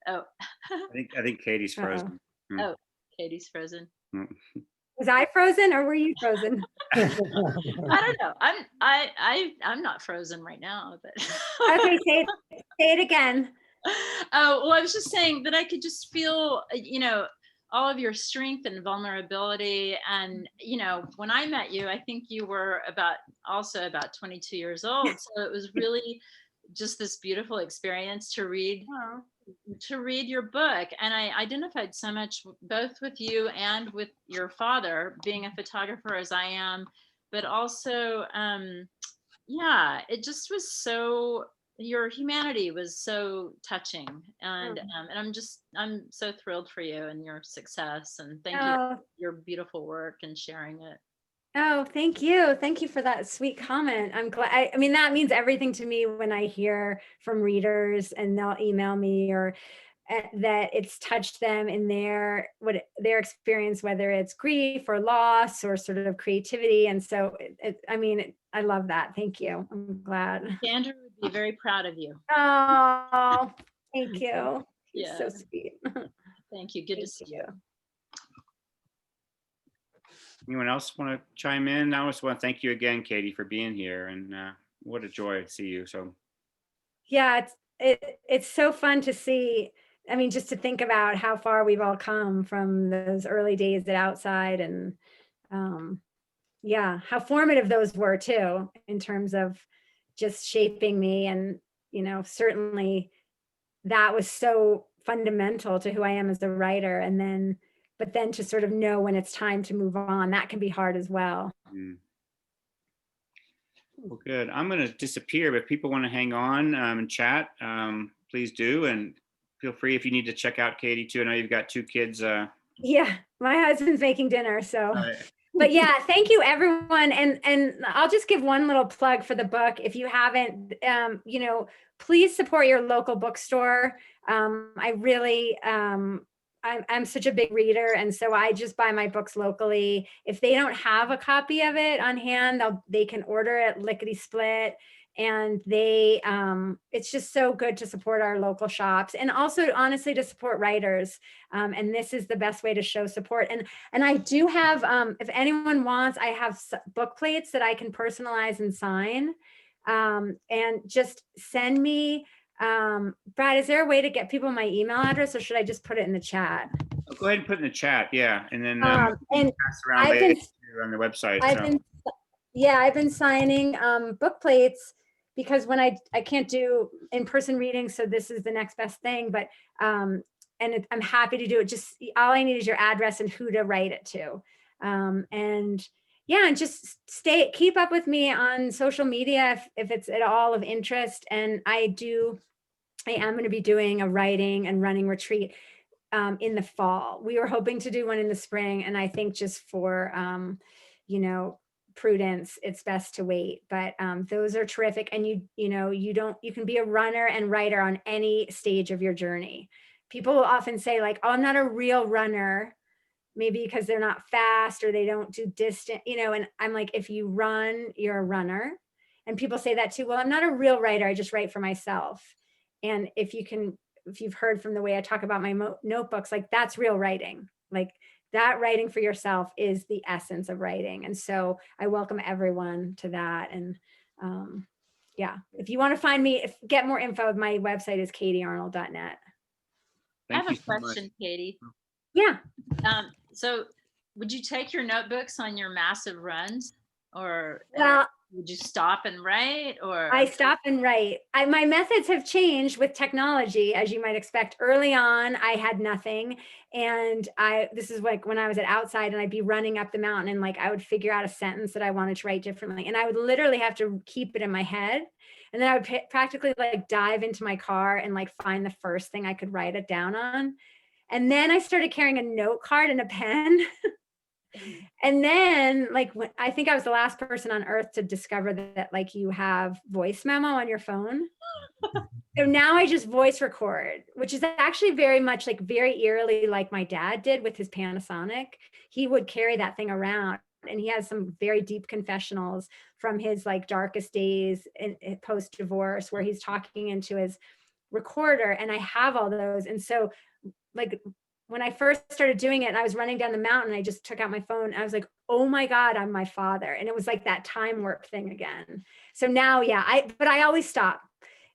Oh.
I think Katie's frozen.
Oh, Katie's frozen.
Was I frozen, or were you frozen?
I don't know. I'm not frozen right now, but
Okay, say it again.
Oh, well, I was just saying that I could just feel, all of your strength and vulnerability. And, when I met you, I think you were also about 22 years old. So it was really just this beautiful experience to read your book. And I identified so much both with you and with your father, being a photographer as I am, but also, it just was so, your humanity was so touching. And I'm so thrilled for you and your success, and thank you for your beautiful work and sharing it.
Oh, thank you. Thank you for that sweet comment. I'm glad. I mean, that means everything to me when I hear from readers and they'll email me, or that it's touched them in their experience, whether it's grief or loss or sort of creativity. And so, I love that. Thank you. I'm glad.
Andrew would be very proud of you.
Oh, thank you.
Yeah.
So sweet.
Thank you. Good to see you.
Anyone else want to chime in? I just want to thank you again, Katie, for being here, and what a joy to see you. So,
yeah, it's so fun to see. I mean, just to think about how far we've all come from those early days at Outside, and yeah, how formative those were too, in terms of just shaping me. And, certainly that was so fundamental to who I am as a writer. And then, but then to sort of know when it's time to move on, that can be hard as well.
Mm. Well, good. I'm going to disappear, but if people want to hang on and chat, please do. And feel free if you need to check out Katie too. I know you've got 2 kids.
Yeah, my husband's making dinner, so.
Right.
But yeah, thank you everyone. And I'll just give one little plug for the book. If you haven't, please support your local bookstore. I really, I'm such a big reader. And so I just buy my books locally. If they don't have a copy of it on hand, they can order it lickety split. And it's just so good to support our local shops, and also honestly to support writers. And this is the best way to show support. And I do have, if anyone wants, I have book plates that I can personalize and sign. And just send me, Brad, is there a way to get people my email address, or should I just put it in the chat?
Oh, go ahead and put it in the chat. Yeah. And then
And
pass around
I've
later
been-
on the website.
I've been signing book plates, because when I can't do in-person readings, so this is the next best thing. But I'm happy to do it. Just all I need is your address and who to write it to. And just keep up with me on social media if it's at all of interest. And I am going to be doing a writing and running retreat in the fall. We were hoping to do one in the spring, and I think just for prudence, it's best to wait. But those are terrific. And you can be a runner and writer on any stage of your journey. People will often say like, oh, I'm not a real runner, maybe because they're not fast or they don't do distant, and I'm like, if you run, you're a runner. And people say that too. Well, I'm not a real writer, I just write for myself. And if you've heard from the way I talk about my notebooks, like that's real writing. Like that writing for yourself is the essence of writing. And so I welcome everyone to that. And if you want to find me, get more info, my website is katiearnold.net.
I have a question, Katie.
Yeah.
So would you take your notebooks on your massive runs, or would you stop and write? Or
I stop and write. My methods have changed with technology, as you might expect. Early on, I had nothing. And this is like when I was at Outside, and I'd be running up the mountain, and like I would figure out a sentence that I wanted to write differently. And I would literally have to keep it in my head. And then I would practically like dive into my car and like find the first thing I could write it down on. And then I started carrying a note card and a pen. And then I think I was the last person on earth to discover that like you have voice memo on your phone. So now I just voice record, which is actually very much like very eerily like my dad did with his Panasonic. He would carry that thing around, and he has some very deep confessionals from his like darkest days in post-divorce, where he's talking into his recorder, and I have all those. And so like when I first started doing it and I was running down the mountain, I just took out my phone. I was like, oh my God, I'm my father. And it was like that time warp thing again. So now, but I always stop.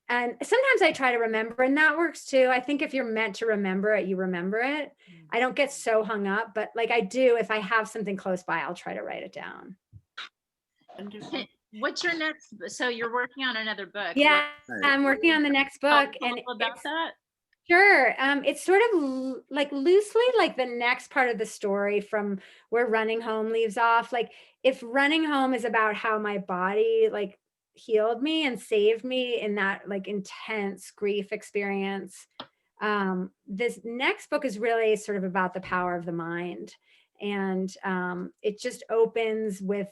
And sometimes I try to remember, and that works too. I think if you're meant to remember it, you remember it. I don't get so hung up, but like I do, if I have something close by, I'll try to write it down.
Wonderful.
What's your next? So you're working on another book.
Yeah, I'm working on the next book.
And about that.
Sure. It's sort of like loosely like the next part of the story from where Running Home leaves off. Like if Running Home is about how my body like healed me and saved me in that like intense grief experience, this next book is really sort of about the power of the mind. And it just opens with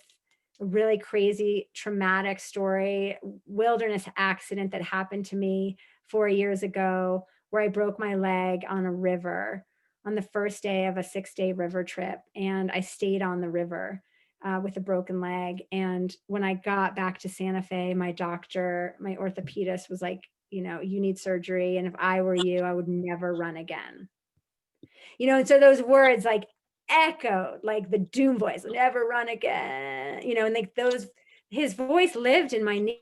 a really crazy traumatic story, wilderness accident that happened to me 4 years ago, where I broke my leg on a river on the first day of a 6-day river trip. And I stayed on the river with a broken leg. And when I got back to Santa Fe, my doctor, my orthopedist was like, you need surgery. And if I were you, I would never run again. And so those words like echoed like the doom voice, never run again, and like his voice lived in my knee.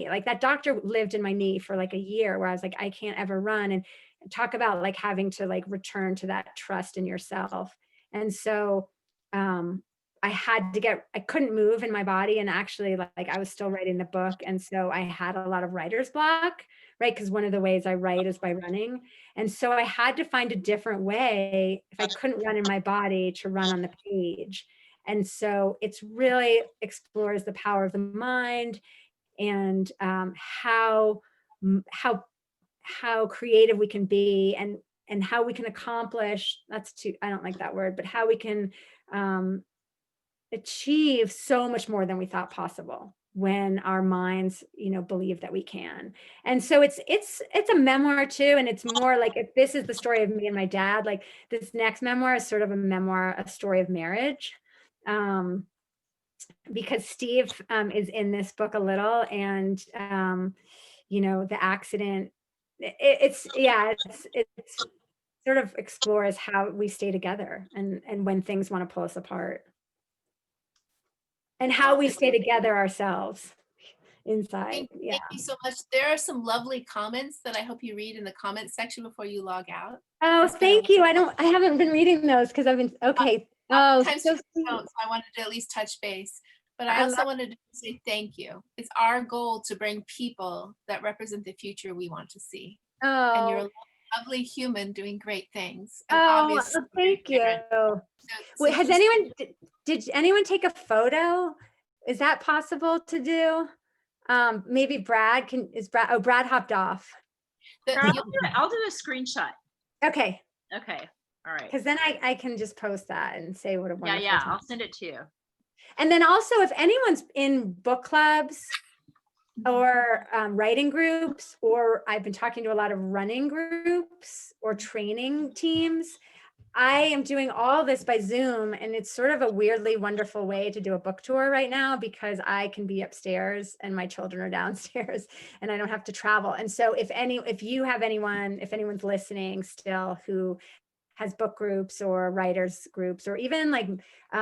Like that doctor lived in my knee for like a year, where I was like, I can't ever run. And talk about like having to like return to that trust in yourself. And so I I couldn't move in my body. And actually, like I was still writing the book. And so I had a lot of writer's block, right? Because one of the ways I write is by running. And so I had to find a different way, if I couldn't run in my body, to run on the page. And so it's really explores the power of the mind, and how creative we can be, and how we can accomplish, I don't like that word, but how we can achieve so much more than we thought possible when our minds, believe that we can. And so it's a memoir too. And it's more like, if this is the story of me and my dad, like this next memoir is sort of a memoir, a story of marriage. Because Steve is in this book a little, and the accident, it's sort of explores how we stay together, and when things want to pull us apart, and how we stay together ourselves inside. Yeah.
Thank you so much. There are some lovely comments that I hope you read in the comments section before you log out.
Oh, thank you. I haven't been reading those because I've been, okay. Oh,
Sometimes
so
people don't, so I wanted to at least touch base. But I also wanted to say thank you. It's our goal to bring people that represent the future we want to see. And you're a lovely human doing great things. And obviously,
thank you. Wait, has anyone, did anyone take a photo? Is that possible to do? Maybe Brad Brad hopped off.
I'll do a screenshot.
Okay.
Okay. All right.
Because then I can just post that and say what a wonderful
Yeah.
time.
I'll send it to you.
And then also, if anyone's in book clubs or writing groups, or I've been talking to a lot of running groups or training teams, I am doing all this by Zoom, and it's sort of a weirdly wonderful way to do a book tour right now, because I can be upstairs and my children are downstairs and I don't have to travel. And so if anyone's listening still who has book groups or writers groups, or even like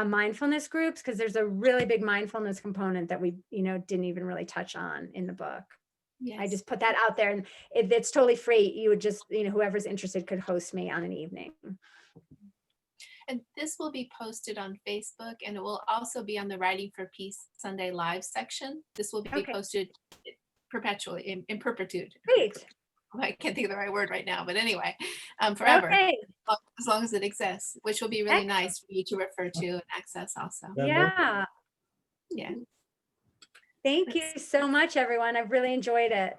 mindfulness groups, because there's a really big mindfulness component that we didn't even really touch on in the book. Yes. I just put that out there, and it's totally free. You would just, whoever's interested could host me on an evening.
And this will be posted on Facebook, and it will also be on the Writing for Peace Sunday Live section. This will be posted perpetually, in perpetude.
Great.
I can't think of the right word right now, but anyway, forever, as long as it exists, which will be really nice for you to refer to and access also.
Yeah. Thank you so much, everyone. I've really enjoyed it.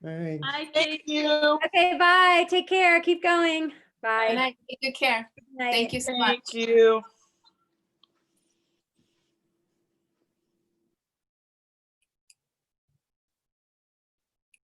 Thanks.
Bye, thank you.
Okay, bye. Take care. Keep going. Bye.
Good night. Take good care.
Good night.
Thank you so much.
Thank you.